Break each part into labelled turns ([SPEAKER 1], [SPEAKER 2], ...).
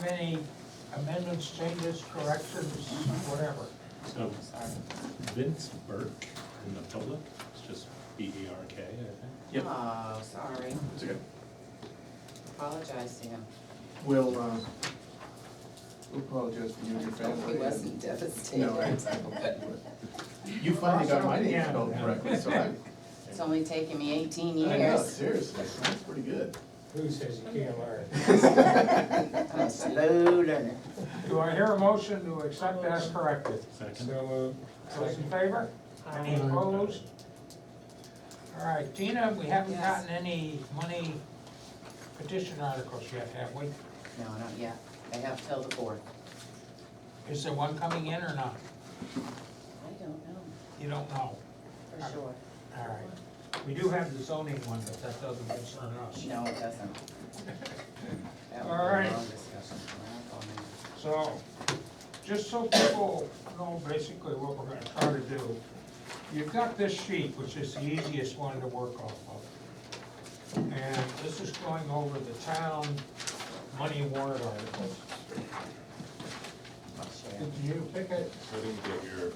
[SPEAKER 1] have any amendments, changes, corrections, whatever?
[SPEAKER 2] So, Vince Burke in the public, it's just B-E-R-K, I think.
[SPEAKER 3] Yep.
[SPEAKER 4] Oh, sorry.
[SPEAKER 3] It's okay.
[SPEAKER 4] Apologize to him.
[SPEAKER 3] We'll apologize for you and your
[SPEAKER 4] I hope
[SPEAKER 3] family.
[SPEAKER 4] he wasn't devastated.
[SPEAKER 3] No, you finally got my name spelled correctly, so
[SPEAKER 4] It's only taken me 18
[SPEAKER 3] I know,
[SPEAKER 4] years.
[SPEAKER 3] seriously, that's pretty good.
[SPEAKER 1] Who says you can't learn?
[SPEAKER 4] I'm a slow learner.
[SPEAKER 1] Do I hear a motion to accept as corrected?
[SPEAKER 2] Second.
[SPEAKER 1] Those in favor? Any opposed? All right, Tina, we haven't
[SPEAKER 4] Yes.
[SPEAKER 1] gotten any money petition articles yet, have we?
[SPEAKER 4] No, not yet. I have till the 4th.
[SPEAKER 1] Is there one coming in or not?
[SPEAKER 4] I don't know
[SPEAKER 1] You don't know.
[SPEAKER 4] for sure.
[SPEAKER 1] All right. We do have the zoning one, but that doesn't concern us.
[SPEAKER 4] No, it doesn't. That would
[SPEAKER 1] All
[SPEAKER 4] be a
[SPEAKER 1] right.
[SPEAKER 4] long discussion.
[SPEAKER 1] So, just so people know basically what we're gonna try to do, you've got this sheet, which is the easiest one to work off of. And this is going over the town money warrant articles. Did you pick it?
[SPEAKER 2] I didn't get your.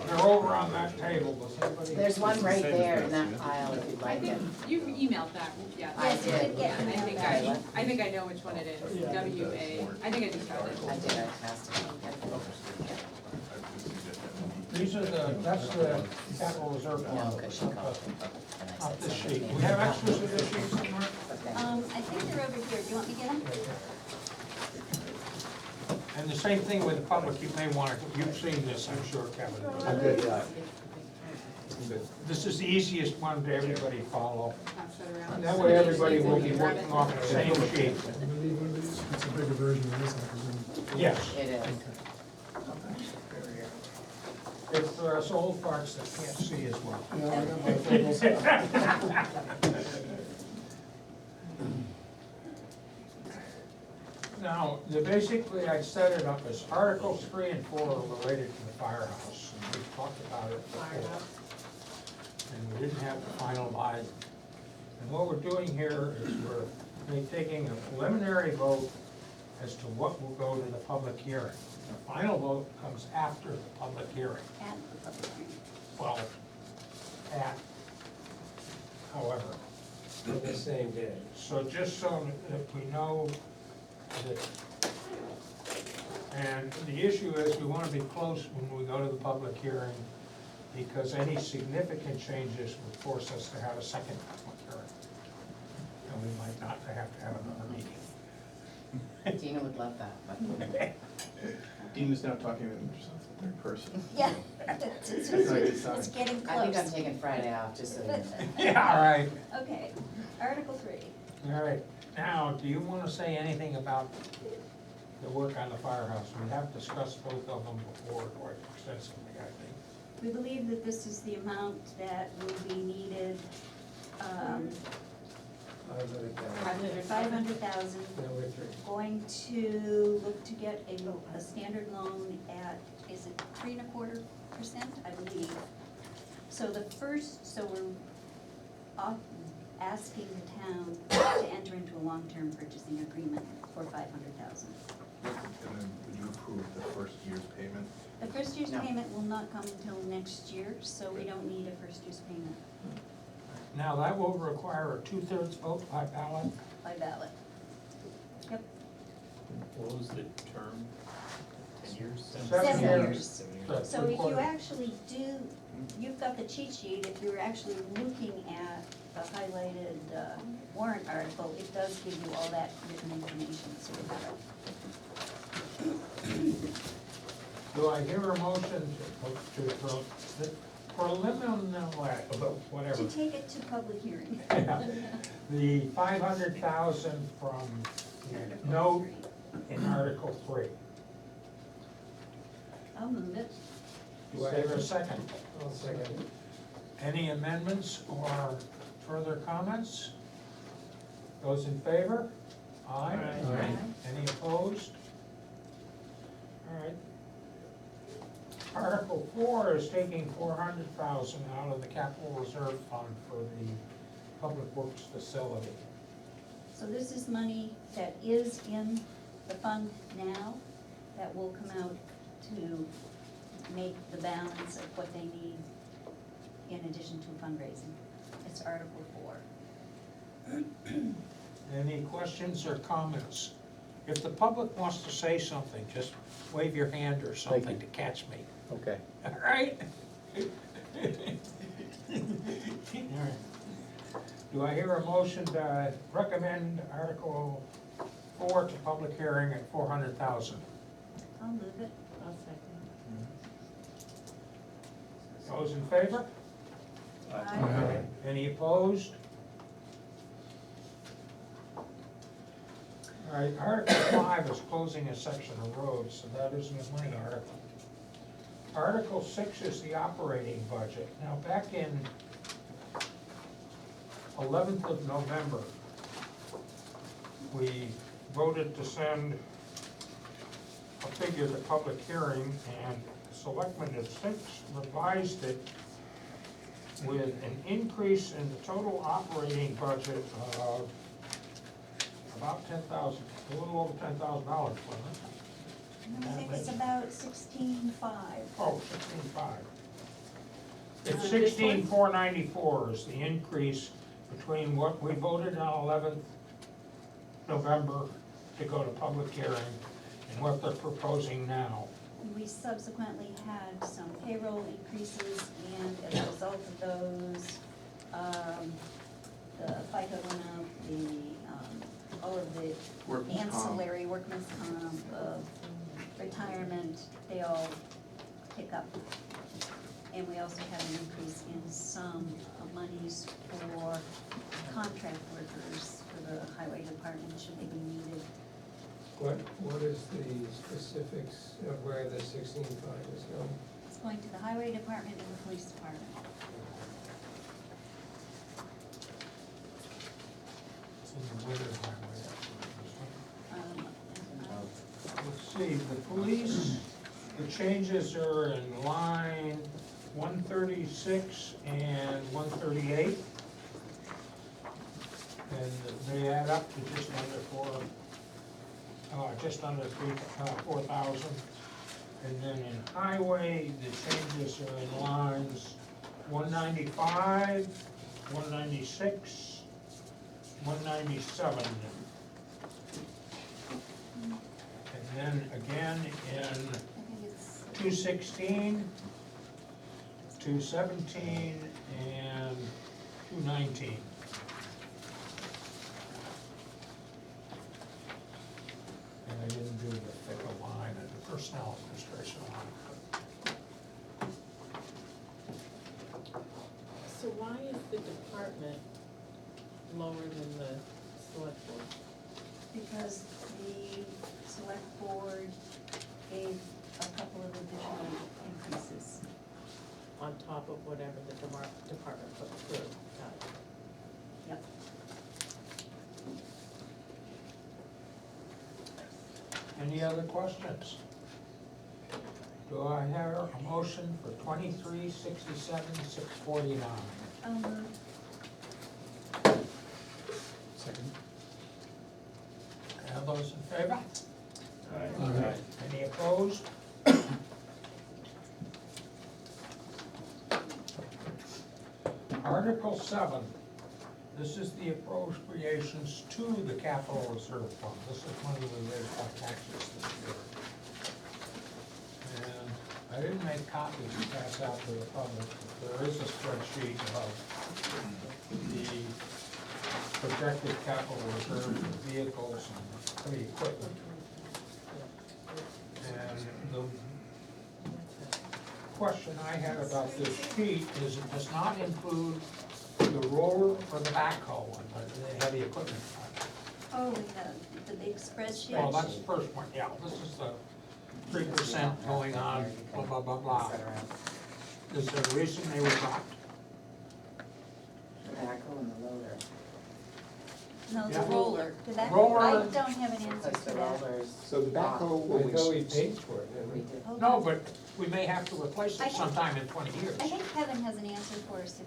[SPEAKER 1] They're over on that table, does anybody?
[SPEAKER 4] There's one
[SPEAKER 2] It's the
[SPEAKER 4] right
[SPEAKER 2] same as
[SPEAKER 4] there in
[SPEAKER 2] this,
[SPEAKER 4] that
[SPEAKER 2] yeah.
[SPEAKER 4] pile if you'd
[SPEAKER 5] I
[SPEAKER 4] like it.
[SPEAKER 5] think you emailed that, yeah.
[SPEAKER 4] I did.
[SPEAKER 5] Yeah, and
[SPEAKER 4] Okay.
[SPEAKER 5] I think I know which one it is, W-A, I think I just got it.
[SPEAKER 4] I did, I passed it.
[SPEAKER 1] These are that's the capital reserve
[SPEAKER 4] No,
[SPEAKER 1] fund,
[SPEAKER 4] because she called.
[SPEAKER 1] not
[SPEAKER 4] And I
[SPEAKER 1] not
[SPEAKER 4] said
[SPEAKER 1] this
[SPEAKER 4] something.
[SPEAKER 1] sheet. We have extras of this sheet somewhere?
[SPEAKER 4] Okay.
[SPEAKER 6] I think they're over here, do you want me to get them?
[SPEAKER 1] And the same thing with the public, you may want to, you've seen this, I'm sure, Kevin.
[SPEAKER 3] I'm good, yeah.
[SPEAKER 1] This is the easiest one to everybody follow.
[SPEAKER 5] Pass it around.
[SPEAKER 1] That way everybody will be working off the same sheet.
[SPEAKER 7] It's a bigger version of this, I presume.
[SPEAKER 1] Yes.
[SPEAKER 4] It is.
[SPEAKER 1] It's for us old farts that can't see as well.
[SPEAKER 7] Yeah, I got my photos.
[SPEAKER 1] Now, basically, I set it up as Articles 3 and 4 are related to the firehouse. And we talked about it before. And we didn't have the final line. And what we're doing here is we're taking a preliminary vote as to what will go to the public hearing. The final vote comes after the public hearing.
[SPEAKER 6] At the public hearing.
[SPEAKER 1] Well, however.
[SPEAKER 8] On the same day.
[SPEAKER 1] So just so that we know that, and the issue is we want to be close when we go to the public hearing because any significant changes would force us to have a second public hearing. And we might not have to have another meeting.
[SPEAKER 4] Dina would love that, but
[SPEAKER 3] Dean is now talking to himself in third person.
[SPEAKER 6] Yeah, it's getting
[SPEAKER 4] I think I'm
[SPEAKER 6] close.
[SPEAKER 4] taking Friday off, just so you know.
[SPEAKER 1] Yeah, all right.
[SPEAKER 6] Okay, Article 3.
[SPEAKER 1] All right. Now, do you want to say anything about the work on the firehouse? We have discussed both of them before quite extensively, I think.
[SPEAKER 6] We believe that this is the amount that will be needed, 500,000.
[SPEAKER 8] Number 3.
[SPEAKER 6] Going to look to get a standard loan at, is it 3.25%, I believe. So we're asking the town to enter into a long-term purchasing agreement for 500,000.
[SPEAKER 3] And then would you approve the first year's payment?
[SPEAKER 6] The first year's
[SPEAKER 4] No.
[SPEAKER 6] payment will not come until next year, so we don't need a first year's payment
[SPEAKER 1] Now, that will require a 2/3 vote by ballot.
[SPEAKER 6] by ballot. Yep,
[SPEAKER 2] What was the term? 10 years?
[SPEAKER 6] 7 years.
[SPEAKER 2] 7 years.
[SPEAKER 1] That's
[SPEAKER 6] So if you
[SPEAKER 1] recorded.
[SPEAKER 6] actually do, you've got the cheat sheet, if you're actually looking at the highlighted warrant article, it does give you all that written information, so you have it.
[SPEAKER 1] Do I hear a motion to preliminary, whatever,
[SPEAKER 6] To take it to public hearing.
[SPEAKER 1] the 500,000 from the note in Article 3?
[SPEAKER 6] I'll move it.
[SPEAKER 1] Do I hear a second?
[SPEAKER 8] I'll second.
[SPEAKER 1] Any amendments or further comments? Those in favor? Aye.
[SPEAKER 8] Aye.
[SPEAKER 1] Any opposed? All right. Article 4 is taking 400,000 out of the capital reserve fund for the public works facility.
[SPEAKER 6] So this is money that is in the fund now that will come out to make the balance of what they need in addition to fundraising. It's Article 4.
[SPEAKER 1] Any questions or comments? If the public wants to say something, just wave your hand or something to catch me.
[SPEAKER 9] Okay.
[SPEAKER 1] All right? All right. Do I hear a motion to recommend Article 4 to public hearing at 400,000?
[SPEAKER 6] I'll move it.
[SPEAKER 5] I'll second.
[SPEAKER 1] Those in favor?
[SPEAKER 6] Aye.
[SPEAKER 1] Any opposed? All right, Article 5 is closing a section of road, so that isn't a money article. Article 6 is the operating budget. Now, back in 11th of November, we voted to send a figure to public hearing, and Selectmen have since revised it with an increase in the total operating budget of about $10,000, a little over $10,000, wasn't it?
[SPEAKER 6] I think it's about 16.5.
[SPEAKER 1] Oh, 16.5. It's 16,494 is the increase between what we voted on 11th November to go to public hearing and what they're proposing now.
[SPEAKER 6] We subsequently had some payroll increases, and as a result of those, the FICA went up, all of the
[SPEAKER 3] Workman's comp.
[SPEAKER 6] ancillary workman's comp, retirement, they all pick up. And we also had an increase in some monies for contract workers for the highway department, should they be needed.
[SPEAKER 8] What is the specifics of where the 16.5 is going?
[SPEAKER 6] It's going to the highway department and the police department.
[SPEAKER 1] It's in the winter highway.
[SPEAKER 6] Um,
[SPEAKER 1] Let's see, the police, the changes are in line 136 and 138. And they add up to just under 4,000. And then in highway, the changes are in lines 195, 196, 197. And then again in
[SPEAKER 6] I think it's
[SPEAKER 1] 216, 217, and 219. And I didn't do the FICA line and the personnel administration line.
[SPEAKER 10] So why is the department lower than the select board?
[SPEAKER 6] because the select board gave a couple of additional increases.
[SPEAKER 10] On top of whatever the department put through? Got it.
[SPEAKER 6] Yep.
[SPEAKER 1] Any other questions? Do I hear a motion for 2367-649?
[SPEAKER 3] Second.
[SPEAKER 1] Have those in favor?
[SPEAKER 7] Aye.
[SPEAKER 1] Any opposed? Article 7, this is the appropriations to the capital reserve fund. This is money we raised by taxes this year. And I didn't make copies to pass out to the public, but there is a spreadsheet of the projected capital reserve for vehicles and heavy equipment. And the question I had about this sheet is it does not include the roller or the backhoe one, but the heavy equipment one.
[SPEAKER 6] Oh, we have the big spreadsheet.
[SPEAKER 1] Well, that's the first one, yeah, this is the 3% going on, blah, blah, blah, blah. Is there a reason they were dropped?
[SPEAKER 4] The backhoe and the loader.
[SPEAKER 6] No, the
[SPEAKER 1] Yeah.
[SPEAKER 6] roller. The back,
[SPEAKER 1] Roller.
[SPEAKER 6] I don't have an answer
[SPEAKER 4] Because
[SPEAKER 6] for
[SPEAKER 4] the
[SPEAKER 6] that.
[SPEAKER 4] rollers.
[SPEAKER 3] So the backhoe,
[SPEAKER 8] I
[SPEAKER 3] when
[SPEAKER 8] thought we
[SPEAKER 3] we,
[SPEAKER 8] paid for it, didn't
[SPEAKER 4] We
[SPEAKER 8] we?
[SPEAKER 4] did.
[SPEAKER 6] Hold
[SPEAKER 1] No,
[SPEAKER 6] on.
[SPEAKER 1] but we may have to replace
[SPEAKER 6] I
[SPEAKER 1] it
[SPEAKER 6] think-
[SPEAKER 1] sometime in 20 years.
[SPEAKER 6] I think Kevin has an answer for us if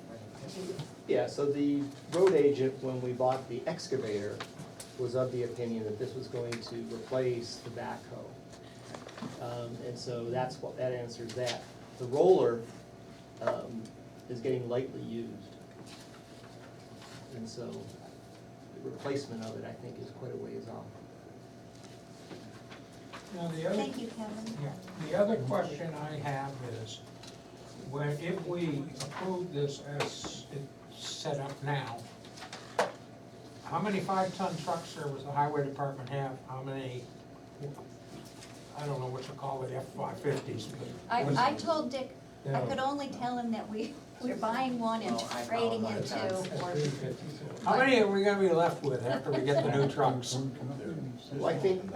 [SPEAKER 6] you.
[SPEAKER 9] Yeah, so the road agent, when we bought the excavator, was of the opinion that this was going to replace the backhoe. And so that's what, that answers that. The roller, is getting lightly used. And so the replacement of it, I think, is quite a ways off.
[SPEAKER 1] Now, the other,
[SPEAKER 6] Thank you, Kevin.
[SPEAKER 1] yeah, the other question I have is, when, if we approve this as it's set up now, how many 5-ton trucks does the highway department have? How many, I don't know what you call it, F-550s, but.
[SPEAKER 6] I told Dick, I
[SPEAKER 1] Yeah.
[SPEAKER 6] could only tell him that we're buying one and
[SPEAKER 4] Oh, I
[SPEAKER 6] trading
[SPEAKER 4] apologize.
[SPEAKER 6] into, or,
[SPEAKER 1] How many are we gonna be left with after we get the new trucks?
[SPEAKER 9] Well, I think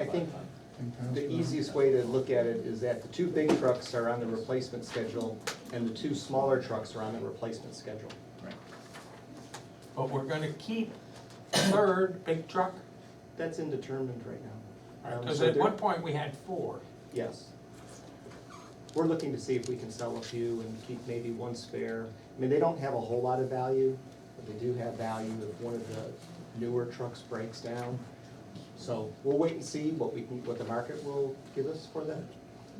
[SPEAKER 9] the easiest way to look at it is that the 2 big trucks are on the replacement schedule, and the 2 smaller trucks are on the replacement schedule.
[SPEAKER 1] But we're gonna keep the third big truck?
[SPEAKER 9] That's indeterminate right now.
[SPEAKER 1] Because
[SPEAKER 9] So
[SPEAKER 1] at
[SPEAKER 9] there-
[SPEAKER 1] one point we had 4.
[SPEAKER 9] Yes. We're looking to see if we can sell a few and keep maybe one spare. I mean, they don't have a whole lot of value, but they do have value if one of the newer trucks breaks down. So we'll wait and see what the market will give us for that.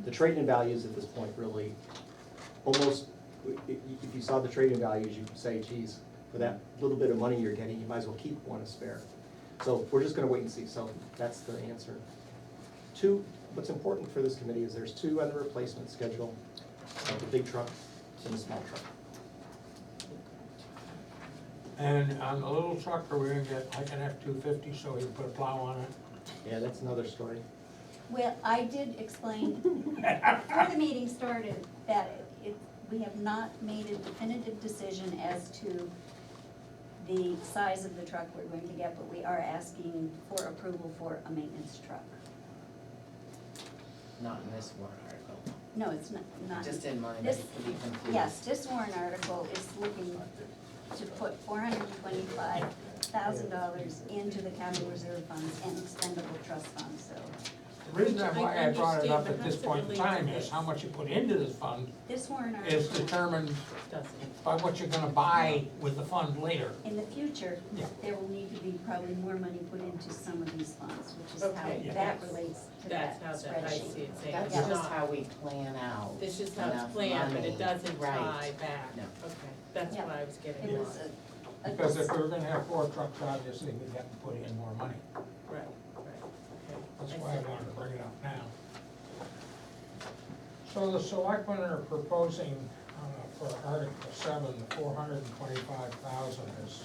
[SPEAKER 9] The trade-in values at this point really, almost, if you saw the trade-in values, you could say, geez, for that little bit of money you're getting, you might as well keep one as spare. So we're just gonna wait and see, so that's the answer. 2, what's important for this committee is there's 2 on the replacement schedule, the big truck and the small truck.
[SPEAKER 1] And on the little truck, are we gonna get like an F-250 so we can put a plow on it?
[SPEAKER 9] Yeah, that's another story.
[SPEAKER 6] well, I did explain before the meeting started that we have not made a definitive decision as to the size of the truck we're going to get, but we are asking for approval for a maintenance truck.
[SPEAKER 4] Not in this warrant article.
[SPEAKER 6] No, it's not.
[SPEAKER 4] I just didn't want
[SPEAKER 6] This-
[SPEAKER 4] anybody to be confused.
[SPEAKER 6] Yes, this warrant article is looking to put $425,000 into the capital reserve funds and expendable trust funds, so.
[SPEAKER 1] The reason why I brought it up
[SPEAKER 10] understand,
[SPEAKER 1] at
[SPEAKER 10] but
[SPEAKER 1] this
[SPEAKER 10] how's it
[SPEAKER 1] point in
[SPEAKER 10] related
[SPEAKER 1] time
[SPEAKER 10] to
[SPEAKER 1] is
[SPEAKER 10] this?
[SPEAKER 1] how much you put into this fund
[SPEAKER 6] This warrant
[SPEAKER 1] is
[SPEAKER 6] article,
[SPEAKER 1] determined
[SPEAKER 10] Doesn't.
[SPEAKER 1] by what you're gonna buy with the fund later.
[SPEAKER 6] in the future,
[SPEAKER 1] Yeah.
[SPEAKER 6] there will need to be probably more money put into some of these funds, which is how
[SPEAKER 10] Okay,
[SPEAKER 6] that relates to that
[SPEAKER 10] That's how that, I see
[SPEAKER 6] spreadsheet.
[SPEAKER 10] it saying,
[SPEAKER 4] That's
[SPEAKER 10] it's
[SPEAKER 4] just
[SPEAKER 10] not,
[SPEAKER 4] how we plan out.
[SPEAKER 10] it's just how it's
[SPEAKER 4] enough
[SPEAKER 10] planned, but
[SPEAKER 4] money.
[SPEAKER 10] it doesn't
[SPEAKER 4] Right.
[SPEAKER 10] tie back.
[SPEAKER 4] No.
[SPEAKER 10] Okay, that's
[SPEAKER 6] Yeah.
[SPEAKER 10] what I was getting
[SPEAKER 6] It was
[SPEAKER 10] at.
[SPEAKER 1] Because if we were gonna have 4 trucks, obviously we'd have to put in more money.
[SPEAKER 10] Right, okay.
[SPEAKER 1] That's
[SPEAKER 10] I
[SPEAKER 1] why I
[SPEAKER 10] see.
[SPEAKER 1] wanted to bring it up now. So the selectmen are proposing for Article 7, the 425,000 is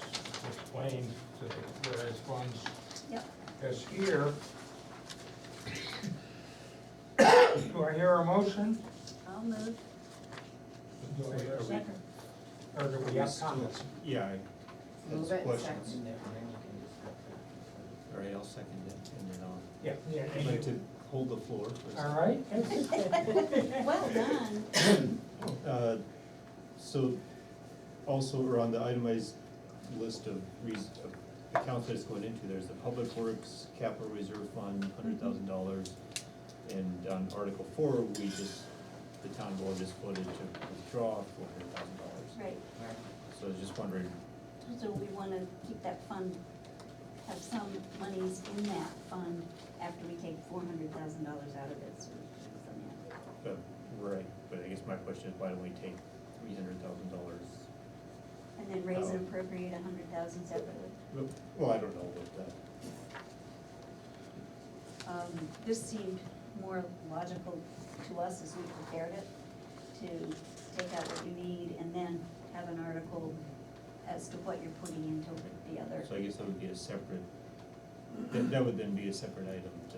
[SPEAKER 1] explained to the various funds.
[SPEAKER 6] Yep,
[SPEAKER 1] Is here. Do I hear a motion?
[SPEAKER 6] I'll move.
[SPEAKER 1] Do I hear a second? Or do we have comments?
[SPEAKER 3] Yeah,
[SPEAKER 4] Move
[SPEAKER 3] that's
[SPEAKER 4] it,
[SPEAKER 3] questions.
[SPEAKER 4] second it, and then you can discuss it.
[SPEAKER 3] All right, I'll second it, and then
[SPEAKER 1] Yeah.
[SPEAKER 3] I'd like to hold the floor. for a
[SPEAKER 1] All right.
[SPEAKER 6] Well done.
[SPEAKER 3] Uh, So, also, or on the itemized list of accounts that's going into, there's the Public Works Capital Reserve Fund, $100,000. And on Article 4, the town board just voted to withdraw $400,000.
[SPEAKER 6] Right,
[SPEAKER 3] So I was just wondering,
[SPEAKER 6] so we wanna keep that fund, have some monies in that fund after we take $400,000 out of it, so we keep some in.
[SPEAKER 3] right, but I guess my question is, why don't we take $300,000?
[SPEAKER 6] And then raise and appropriate 100,000 separately.
[SPEAKER 3] Well, I don't know what that.
[SPEAKER 6] This seemed more logical to us as we prepared it, to take out what you need and then have an article as to what you're putting into the other.
[SPEAKER 3] So I guess that would be a separate, that would then be a separate item to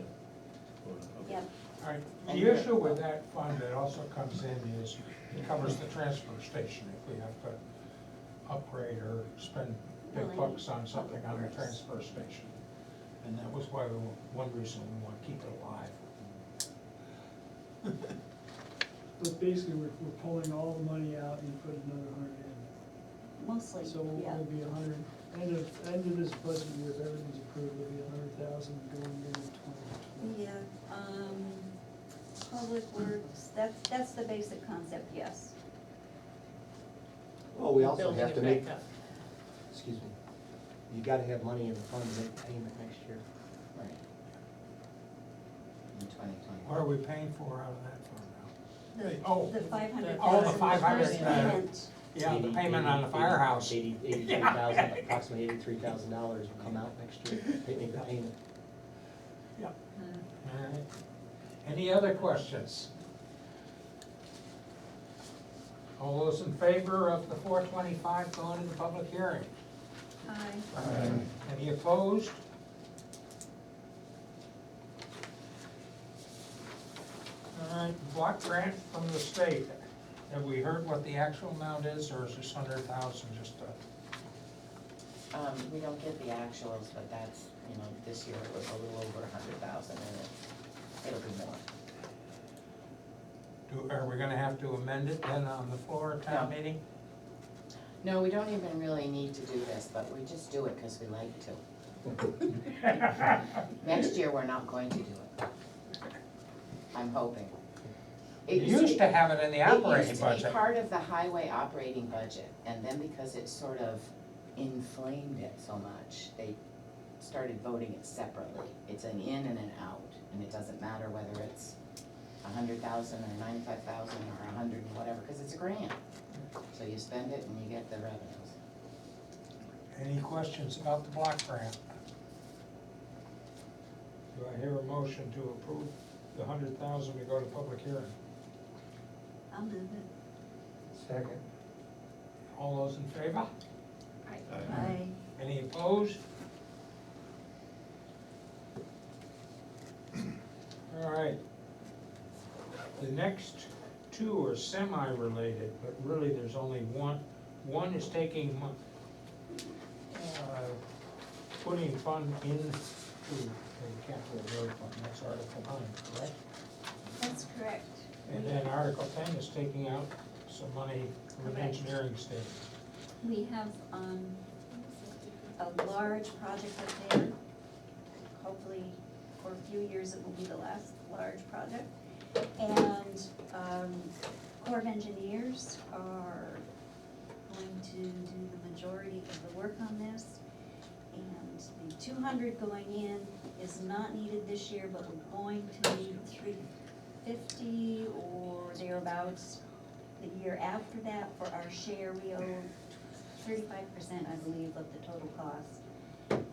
[SPEAKER 3] vote on. Okay.
[SPEAKER 6] Yep,
[SPEAKER 1] All right, the issue with that fund that also comes in is it covers the transfer station if we have to upgrade or spend big bucks on something on the transfer station. And that was why one reason we want to keep it alive.
[SPEAKER 11] But basically, we're pulling all the money out and put another 100 in.
[SPEAKER 6] mostly,
[SPEAKER 11] So
[SPEAKER 6] yeah.
[SPEAKER 11] it'll be 100, end of this budget year, if everything's approved, it'll be 100,000 going into 2020.
[SPEAKER 6] Yeah, Public Works, that's the basic concept, yes.
[SPEAKER 9] Well, we also
[SPEAKER 10] Building
[SPEAKER 9] have
[SPEAKER 10] it
[SPEAKER 9] to make,
[SPEAKER 10] back up.
[SPEAKER 9] excuse me, You gotta have money in the fund to make the payment next year.
[SPEAKER 4] Right. In 2020.
[SPEAKER 1] What are we paying for out of that fund now?
[SPEAKER 6] The,
[SPEAKER 1] Oh.
[SPEAKER 6] the 500,000.
[SPEAKER 1] Oh, the 500,
[SPEAKER 6] payment.
[SPEAKER 1] Yeah, the payment on the firehouse.
[SPEAKER 9] Approximately $83,000 will come out next year, make the payment.
[SPEAKER 1] Yeah. All right. Any other questions? All those in favor of the 425 going into public hearing?
[SPEAKER 6] Aye.
[SPEAKER 1] Any opposed? All right, block grant from the state. Have we heard what the actual amount is, or is this 100,000 just a?
[SPEAKER 4] We don't get the actuals, but that's, you know, this year it was a little over 100,000 and it'll be more.
[SPEAKER 1] Are we gonna have to amend it then on the floor of town
[SPEAKER 4] No.
[SPEAKER 1] meeting?
[SPEAKER 4] No, we don't even really need to do this, but we just do it because we like to. Next year, we're not going to do it. I'm hoping.
[SPEAKER 1] You used to have it in the operating
[SPEAKER 4] It used to be
[SPEAKER 1] budget.
[SPEAKER 4] part of the highway operating budget, and then because it sort of inflamed it so much, they started voting it separately. It's an in and an out, and it doesn't matter whether it's 100,000 or 95,000 or 100 and whatever, because it's a grant. So you spend it and you get the revenues.
[SPEAKER 1] Any questions about the block grant? Do I hear a motion to approve the 100,000 to go to public hearing?
[SPEAKER 6] I'll move it.
[SPEAKER 8] Second.
[SPEAKER 1] All those in favor?
[SPEAKER 6] Aye.
[SPEAKER 1] Any opposed? All right. The next two are semi-related, but really there's only one. One is taking, putting fund into the capital road fund, that's Article 9, correct?
[SPEAKER 6] That's correct.
[SPEAKER 1] And then Article 10 is taking out some money from an
[SPEAKER 6] Correct.
[SPEAKER 1] engineering stage.
[SPEAKER 6] We have, a large project up there. Hopefully, for a few years, it will be the last large project. And, Corps of Engineers are going to do the majority of the work on this. And the 200 going in is not needed this year, but we're going to need 350 or thereabouts the year after that. For our share, we owe 35%, I believe, of the total cost.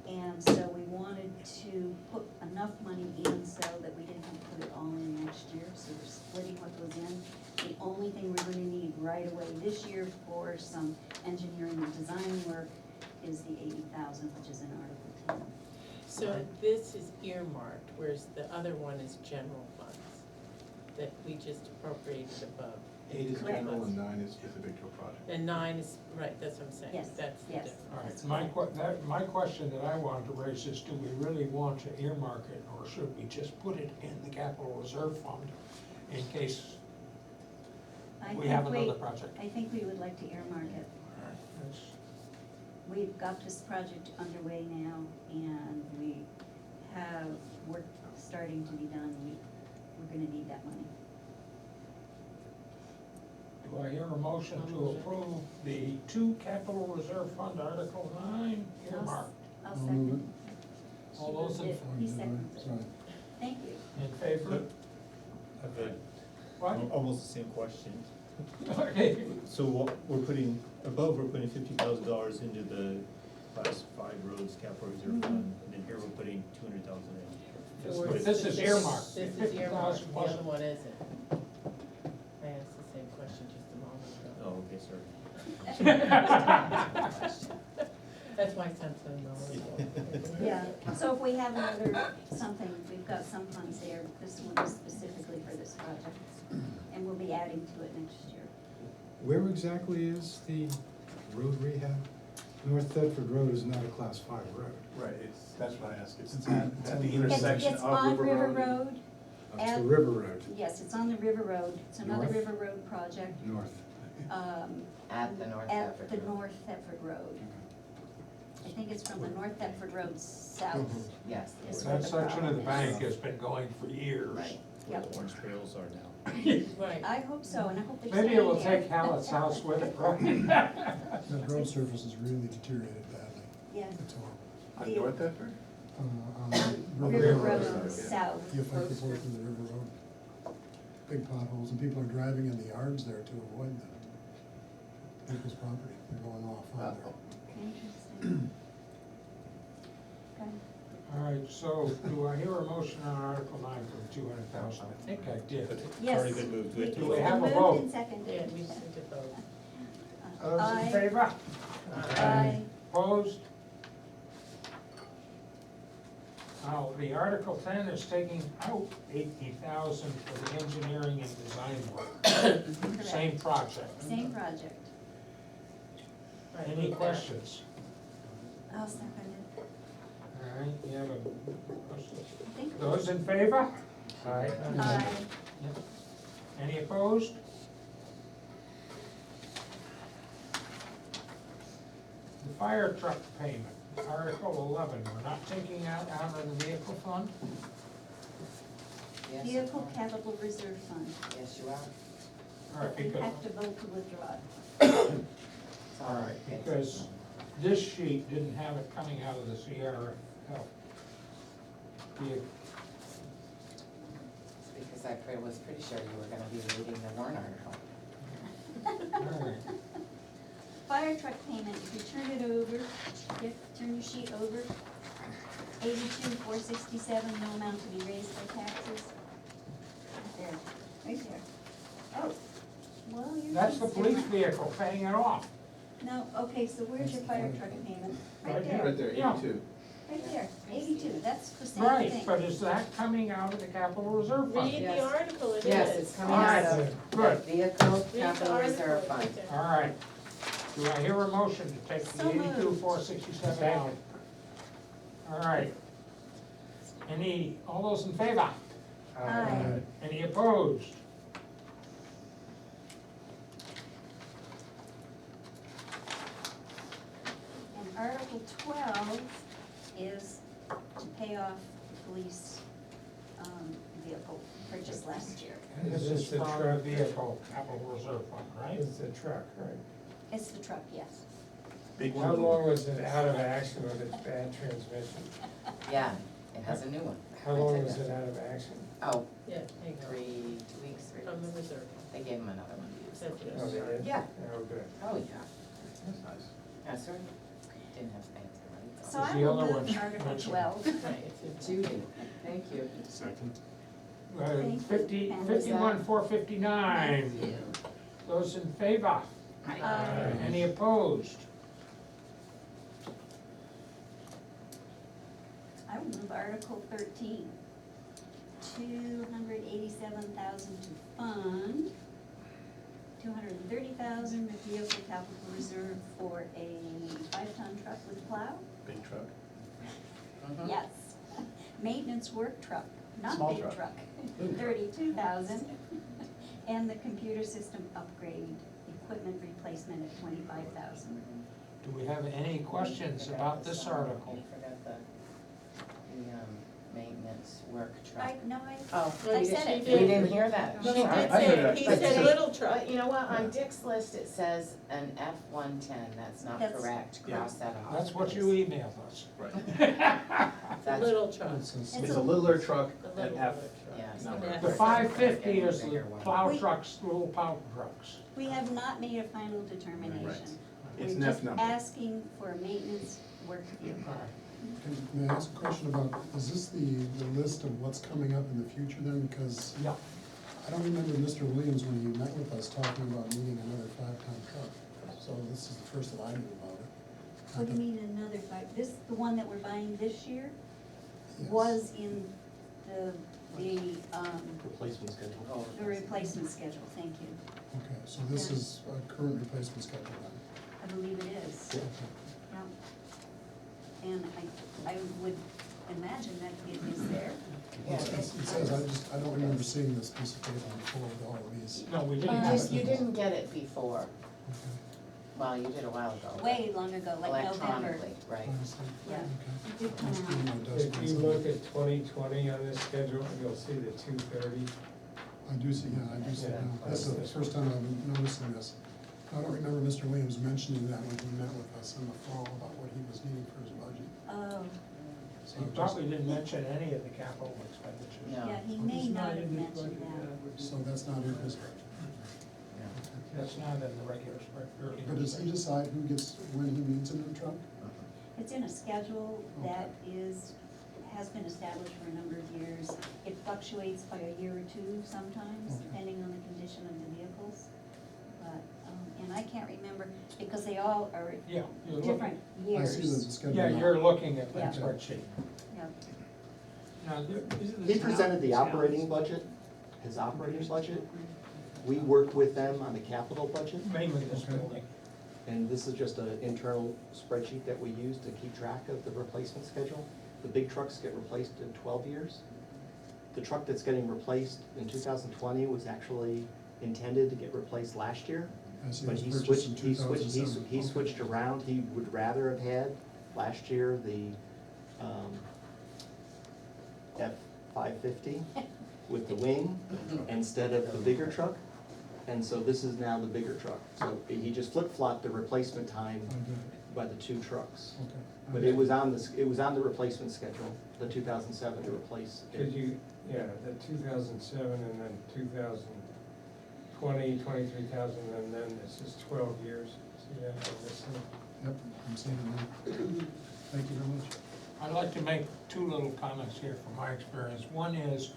[SPEAKER 6] And so we wanted to put enough money in so that we didn't have to put it all in next year, so we're splitting what goes in. The only thing we're gonna need right away this year for some engineering and design work is the 80,000, which is in Article 10.
[SPEAKER 10] So this is earmarked, whereas the other one is general funds that we just appropriated above.
[SPEAKER 12] 8 is
[SPEAKER 6] Correct.
[SPEAKER 12] general and 9 is specific to a project.
[SPEAKER 10] And 9 is, right, that's what I'm saying,
[SPEAKER 6] Yes,
[SPEAKER 10] that's the
[SPEAKER 6] yes.
[SPEAKER 10] difference.
[SPEAKER 1] All
[SPEAKER 6] That's
[SPEAKER 1] right, my question that I wanted to raise is, do we really want to earmark it, or should we just put it in the capital reserve fund in case
[SPEAKER 6] I
[SPEAKER 1] we have
[SPEAKER 6] think
[SPEAKER 1] another project?
[SPEAKER 6] I think we would like to earmark it.
[SPEAKER 1] All right, that's-
[SPEAKER 6] We've got this project underway now, and we have work starting to be done. We're gonna need that money.
[SPEAKER 1] Do I hear a motion to approve the 2 capital reserve fund Article 9 earmarked?
[SPEAKER 6] I'll second.
[SPEAKER 1] All those in,
[SPEAKER 6] He seconds it. Thank you.
[SPEAKER 1] in favor?
[SPEAKER 3] I've had
[SPEAKER 1] What?
[SPEAKER 3] almost the same question.
[SPEAKER 1] Okay.
[SPEAKER 3] So what we're putting, above, we're putting $50,000 into the class 5 roads capital reserve fund, and then here we're putting 200,000 in.
[SPEAKER 10] So
[SPEAKER 3] Just
[SPEAKER 10] we're-
[SPEAKER 3] what-
[SPEAKER 1] This is earmarked.
[SPEAKER 10] This is
[SPEAKER 1] 50,000
[SPEAKER 10] earmarked, the
[SPEAKER 1] wasn't.
[SPEAKER 10] other one isn't. I asked the same question just a moment ago.
[SPEAKER 3] Oh, okay, sorry.
[SPEAKER 10] That's why I sound so knowledgeable.
[SPEAKER 6] Yeah, so if we have another something, we've got some funds there, this one is specifically for this project, and we'll be adding to it next year.
[SPEAKER 13] Where exactly is the road rehab? North Thetford Road is not a class 5 road.
[SPEAKER 12] Right, that's what I asked, it's at the intersection
[SPEAKER 6] It's
[SPEAKER 12] of
[SPEAKER 6] on
[SPEAKER 12] River
[SPEAKER 6] River
[SPEAKER 12] Road.
[SPEAKER 6] Road.
[SPEAKER 13] It's
[SPEAKER 6] At-
[SPEAKER 13] the River Road,
[SPEAKER 6] Yes, it's on the River Road, it's another
[SPEAKER 13] North?
[SPEAKER 6] River Road project,
[SPEAKER 13] north.
[SPEAKER 4] At the North
[SPEAKER 6] at
[SPEAKER 4] Thetford
[SPEAKER 6] the
[SPEAKER 4] Road.
[SPEAKER 6] North Thetford Road. I think it's from the North Thetford Road south.
[SPEAKER 4] Yes.
[SPEAKER 6] Is where
[SPEAKER 1] That
[SPEAKER 6] the
[SPEAKER 1] section of the
[SPEAKER 6] problem is.
[SPEAKER 1] bank has been going for years.
[SPEAKER 4] Right.
[SPEAKER 3] Where
[SPEAKER 6] Yep.
[SPEAKER 3] the orange trails are now.
[SPEAKER 10] Right.
[SPEAKER 6] I hope so, and I hope they're
[SPEAKER 1] Maybe it will
[SPEAKER 6] staying there.
[SPEAKER 1] take Hallett's house with it, right?
[SPEAKER 13] The road surface has really deteriorated badly.
[SPEAKER 6] Yeah.
[SPEAKER 13] That's all.
[SPEAKER 7] On North Bedford?
[SPEAKER 13] On
[SPEAKER 6] River
[SPEAKER 13] Road.
[SPEAKER 6] Road South.
[SPEAKER 13] The affected portion of the River Road. Big potholes, and people are driving in the yards there to avoid them. People's property, they're going off on there.
[SPEAKER 6] Interesting. Okay.
[SPEAKER 1] All right, so do I hear a motion on Article 9 for the 200,000? I think I did.
[SPEAKER 3] It's
[SPEAKER 6] Yes.
[SPEAKER 3] already been moved.
[SPEAKER 6] It's
[SPEAKER 1] Do we have a
[SPEAKER 6] been
[SPEAKER 1] vote?
[SPEAKER 6] moved and seconded.
[SPEAKER 10] Yeah, we just need to vote.
[SPEAKER 1] Those in
[SPEAKER 6] Aye.
[SPEAKER 1] favor?
[SPEAKER 6] Aye.
[SPEAKER 1] Opposed? Now, the Article 10 is taking out 80,000 for the engineering and design work. Same project.
[SPEAKER 6] Same project.
[SPEAKER 10] Right,
[SPEAKER 1] Any
[SPEAKER 10] move that.
[SPEAKER 1] questions?
[SPEAKER 6] I'll second it.
[SPEAKER 1] All right, you have a,
[SPEAKER 6] I think.
[SPEAKER 1] those in favor?
[SPEAKER 8] Aye.
[SPEAKER 6] Aye.
[SPEAKER 1] Any opposed? The fire truck payment, Article 11, we're not taking that out of the vehicle fund?
[SPEAKER 4] Yes.
[SPEAKER 6] Vehicle Capital Reserve Fund.
[SPEAKER 4] Yes, you are.
[SPEAKER 1] All right,
[SPEAKER 6] We
[SPEAKER 1] because,
[SPEAKER 6] have to vote to withdraw.
[SPEAKER 4] It's
[SPEAKER 1] all right,
[SPEAKER 4] okay.
[SPEAKER 1] because this sheet didn't have it coming out of the CRF.
[SPEAKER 4] Because I was pretty sure you were gonna be reading the warrant article.
[SPEAKER 1] All right.
[SPEAKER 6] Fire truck payment, if you turn it over, turn your sheet over, 82,467, no amount to be raised by taxes. Right there. Oh, well, your
[SPEAKER 1] That's the
[SPEAKER 6] sheet's
[SPEAKER 1] police
[SPEAKER 6] different.
[SPEAKER 1] vehicle paying it off.
[SPEAKER 6] No, okay, so where's your fire truck payment? Right
[SPEAKER 1] Right
[SPEAKER 6] there,
[SPEAKER 7] Right there,
[SPEAKER 1] Yeah.
[SPEAKER 7] 82.
[SPEAKER 6] right there, 82, that's the same
[SPEAKER 1] Right,
[SPEAKER 6] thing.
[SPEAKER 1] but is that coming out of the capital reserve fund?
[SPEAKER 10] Read the
[SPEAKER 4] Yes.
[SPEAKER 10] article, it is.
[SPEAKER 4] Yes, it's coming
[SPEAKER 1] All
[SPEAKER 4] out
[SPEAKER 1] right,
[SPEAKER 4] of
[SPEAKER 1] good.
[SPEAKER 4] Vehicle
[SPEAKER 10] Read the
[SPEAKER 4] Capital
[SPEAKER 10] article,
[SPEAKER 4] Reserve
[SPEAKER 10] it's
[SPEAKER 4] Fund.
[SPEAKER 10] right there.
[SPEAKER 1] All right. Do I hear a motion to take the
[SPEAKER 6] So moved.
[SPEAKER 1] 82,467 out? All right. All those in favor?
[SPEAKER 6] Aye.
[SPEAKER 1] Any opposed?
[SPEAKER 6] And Article 12 is to pay off the police vehicle purchased last year.
[SPEAKER 1] This is
[SPEAKER 8] the
[SPEAKER 1] from the
[SPEAKER 8] truck?
[SPEAKER 1] vehicle capital reserve fund, right?
[SPEAKER 8] It's the truck, right?
[SPEAKER 6] It's the truck, yes.
[SPEAKER 7] Big
[SPEAKER 8] How
[SPEAKER 7] one.
[SPEAKER 8] long was it out of action with its bad transmission?
[SPEAKER 4] Yeah, it has a new one.
[SPEAKER 8] How long was it out of action?
[SPEAKER 4] Oh,
[SPEAKER 10] Yeah, there you go,
[SPEAKER 4] 2 weeks, 3
[SPEAKER 10] from the
[SPEAKER 4] weeks.
[SPEAKER 10] reserve.
[SPEAKER 4] They gave him another one.
[SPEAKER 10] Said yes.
[SPEAKER 8] Oh, they did?
[SPEAKER 4] Yeah.
[SPEAKER 8] Oh, good.
[SPEAKER 4] Oh, yeah.
[SPEAKER 7] That's nice.
[SPEAKER 4] Yeah, sir. Didn't have things to
[SPEAKER 6] So
[SPEAKER 4] write.
[SPEAKER 6] I
[SPEAKER 1] the
[SPEAKER 6] will
[SPEAKER 1] other
[SPEAKER 6] move
[SPEAKER 1] one
[SPEAKER 6] Article
[SPEAKER 1] mentioned.
[SPEAKER 6] 12.
[SPEAKER 10] Right, it's in-
[SPEAKER 4] Judy, thank you.
[SPEAKER 2] Second.
[SPEAKER 6] Thank you.
[SPEAKER 1] 50,
[SPEAKER 6] And
[SPEAKER 1] 51,459.
[SPEAKER 6] Thank you.
[SPEAKER 1] Those in favor?
[SPEAKER 6] Aye.
[SPEAKER 1] Any opposed?
[SPEAKER 6] I will move Article 13. 287,000 to fund, 230,000 the vehicle capital reserve for a 5-ton truck with plow.
[SPEAKER 7] Big truck.
[SPEAKER 4] Mhm.
[SPEAKER 6] Yes. Maintenance work truck, not
[SPEAKER 7] Small
[SPEAKER 6] big
[SPEAKER 7] truck.
[SPEAKER 6] truck,
[SPEAKER 7] Little truck.
[SPEAKER 6] 32,000. And the computer system upgrade, equipment replacement at 25,000.
[SPEAKER 1] Do we have any questions about this article?
[SPEAKER 4] You forgot the maintenance work truck.
[SPEAKER 6] No,
[SPEAKER 4] Oh,
[SPEAKER 6] I
[SPEAKER 10] you
[SPEAKER 6] said
[SPEAKER 10] did-
[SPEAKER 6] it.
[SPEAKER 10] she
[SPEAKER 4] we didn't hear that.
[SPEAKER 10] No, he
[SPEAKER 4] Sorry.
[SPEAKER 10] did
[SPEAKER 7] I heard
[SPEAKER 10] say,
[SPEAKER 7] that.
[SPEAKER 10] he
[SPEAKER 4] But
[SPEAKER 10] said
[SPEAKER 4] see,
[SPEAKER 10] little truck.
[SPEAKER 4] But you know what, on Dick's list, it says an F-110, that's not
[SPEAKER 6] That's-
[SPEAKER 4] correct,
[SPEAKER 7] Yeah.
[SPEAKER 4] cross that off.
[SPEAKER 1] That's what you
[SPEAKER 4] please.
[SPEAKER 1] emailed us.
[SPEAKER 7] Right.
[SPEAKER 4] That's-
[SPEAKER 10] Little truck.
[SPEAKER 13] It's a-
[SPEAKER 7] It's a littler truck,
[SPEAKER 10] The
[SPEAKER 7] an
[SPEAKER 10] little
[SPEAKER 7] F.
[SPEAKER 10] truck.
[SPEAKER 4] Yes.
[SPEAKER 7] number.
[SPEAKER 10] Yeah.
[SPEAKER 1] The 550
[SPEAKER 4] Getting a
[SPEAKER 1] is the
[SPEAKER 4] bigger one.
[SPEAKER 1] plow
[SPEAKER 6] We-
[SPEAKER 1] trucks, little plow trucks.
[SPEAKER 6] We have not made a final determination.
[SPEAKER 7] It's
[SPEAKER 6] We're
[SPEAKER 7] an F
[SPEAKER 6] just
[SPEAKER 7] number.
[SPEAKER 6] asking for a maintenance work vehicle.
[SPEAKER 1] All right.
[SPEAKER 13] May I ask a question about, is this the list of what's coming up in the future then? Because
[SPEAKER 1] Yeah.
[SPEAKER 13] I don't remember Mr. Williams when he met with us talking about needing another 5-ton truck. So this is the first that I knew about it.
[SPEAKER 6] What do you mean another 5? The one that we're buying this year
[SPEAKER 13] Yes.
[SPEAKER 6] was in the
[SPEAKER 9] Replacement schedule.
[SPEAKER 6] the replacement schedule, thank you.
[SPEAKER 13] Okay, so this is a current replacement schedule then?
[SPEAKER 6] I believe it is,
[SPEAKER 13] Okay.
[SPEAKER 6] yeah. And I would imagine that it is there.
[SPEAKER 4] Yeah,
[SPEAKER 13] It says, I don't remember seeing this piece of paper before with all of these.
[SPEAKER 1] No, we didn't have
[SPEAKER 4] You
[SPEAKER 1] it.
[SPEAKER 4] didn't get it before,
[SPEAKER 13] Okay.
[SPEAKER 4] well, you did a while ago.
[SPEAKER 6] Way long ago, like November.
[SPEAKER 4] Electronically, right.
[SPEAKER 13] Honestly,
[SPEAKER 6] Yeah.
[SPEAKER 13] okay.
[SPEAKER 6] It did come
[SPEAKER 13] Must be in
[SPEAKER 6] out.
[SPEAKER 13] my desk
[SPEAKER 8] If
[SPEAKER 13] or
[SPEAKER 8] you
[SPEAKER 13] something.
[SPEAKER 8] look at 2020 on this schedule, you'll see the 230.
[SPEAKER 13] I do see, yeah, I do see it now. That's the first time I'm noticing this. I don't remember Mr. Williams mentioning that when he met with us in the fall about what he was needing for his budget.
[SPEAKER 6] Oh,
[SPEAKER 13] So
[SPEAKER 1] He
[SPEAKER 13] just-
[SPEAKER 1] probably didn't mention any of the capital expenditures.
[SPEAKER 4] No.
[SPEAKER 6] yeah, he may
[SPEAKER 11] It's
[SPEAKER 6] not
[SPEAKER 11] in
[SPEAKER 6] have
[SPEAKER 11] this
[SPEAKER 6] mentioned
[SPEAKER 11] budget,
[SPEAKER 6] that.
[SPEAKER 13] So that's not in his budget.
[SPEAKER 1] That's not in the regular spread.
[SPEAKER 13] But does he decide who gets, when he needs a new truck?
[SPEAKER 6] It's in a schedule that has been established for a number of years. It fluctuates by a year or two sometimes,
[SPEAKER 13] Okay.
[SPEAKER 6] depending on the condition of the vehicles. But, and I can't remember, because they all are
[SPEAKER 1] Yeah, you're
[SPEAKER 6] different
[SPEAKER 1] looking,
[SPEAKER 13] I
[SPEAKER 6] years.
[SPEAKER 13] see there's a schedule.
[SPEAKER 1] yeah,
[SPEAKER 13] now.
[SPEAKER 1] you're looking at
[SPEAKER 6] Yeah.
[SPEAKER 1] that spreadsheet.
[SPEAKER 6] Yeah.
[SPEAKER 1] Now, isn't this
[SPEAKER 9] He presented the
[SPEAKER 1] now-
[SPEAKER 9] operating budget, his operating budget. We worked with them on the capital budget,
[SPEAKER 1] Mainly this building.
[SPEAKER 9] and this is just an internal spreadsheet that we use to keep track of the replacement schedule. The big trucks get replaced in 12 years. The truck that's getting replaced in 2020 was actually intended to get replaced last year.
[SPEAKER 13] I see
[SPEAKER 9] But
[SPEAKER 13] it
[SPEAKER 9] he
[SPEAKER 13] was purchased
[SPEAKER 9] switched,
[SPEAKER 13] in
[SPEAKER 9] he switched,
[SPEAKER 13] 2007.
[SPEAKER 9] he switched around, he would rather have had last year the, F-550 with the wing instead of the bigger truck. And so this is now the bigger truck. So he just flip-flopped the replacement time
[SPEAKER 13] Okay,
[SPEAKER 9] by the two trucks.
[SPEAKER 13] okay.
[SPEAKER 9] But it was on the replacement schedule, the 2007 to replace. it.
[SPEAKER 8] Could you, yeah, the 2007 and then 2020, 23,000, and then this is 12 years. See that on this thing?
[SPEAKER 13] Yep, I'm seeing it now. Thank you very much.
[SPEAKER 1] I'd like to make two little comments here from my experience. One is,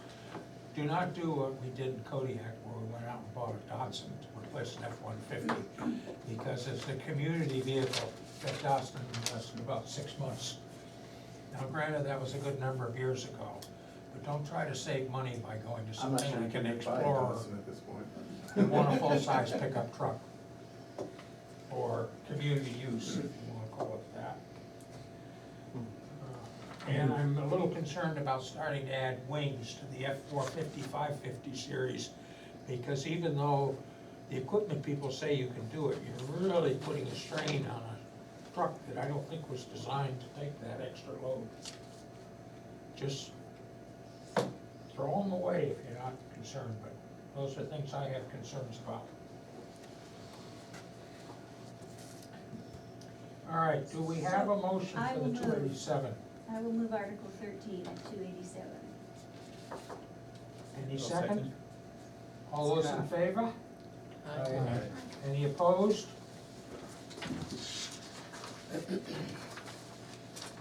[SPEAKER 1] do not do what we did in Kodiak, where we went out and bought a Datsun to replace an F-150, because it's a community vehicle that Datsun lasted about 6 months. Now granted, that was a good number of years ago, but don't try to save money by going to
[SPEAKER 12] I'm not
[SPEAKER 1] something
[SPEAKER 12] sure you
[SPEAKER 1] like an
[SPEAKER 12] can buy a
[SPEAKER 1] Explorer.
[SPEAKER 12] Datsun at this point.
[SPEAKER 1] You want a full-size pickup truck, or community use, if you wanna call it that. And I'm a little concerned about starting to add wings to the F-450, 550 series, because even though the equipment people say you can do it, you're really putting a strain on a truck that I don't think was designed to take that extra load. Just throw them away if you're not concerned, but those are things I have concerns about. All right, do we have a motion
[SPEAKER 6] I
[SPEAKER 1] for
[SPEAKER 6] will
[SPEAKER 1] the
[SPEAKER 6] move.
[SPEAKER 1] 287?
[SPEAKER 6] I will move Article 13 at 287.
[SPEAKER 1] Any
[SPEAKER 2] I'll
[SPEAKER 1] second? All those in favor?
[SPEAKER 8] Aye.
[SPEAKER 1] Any opposed?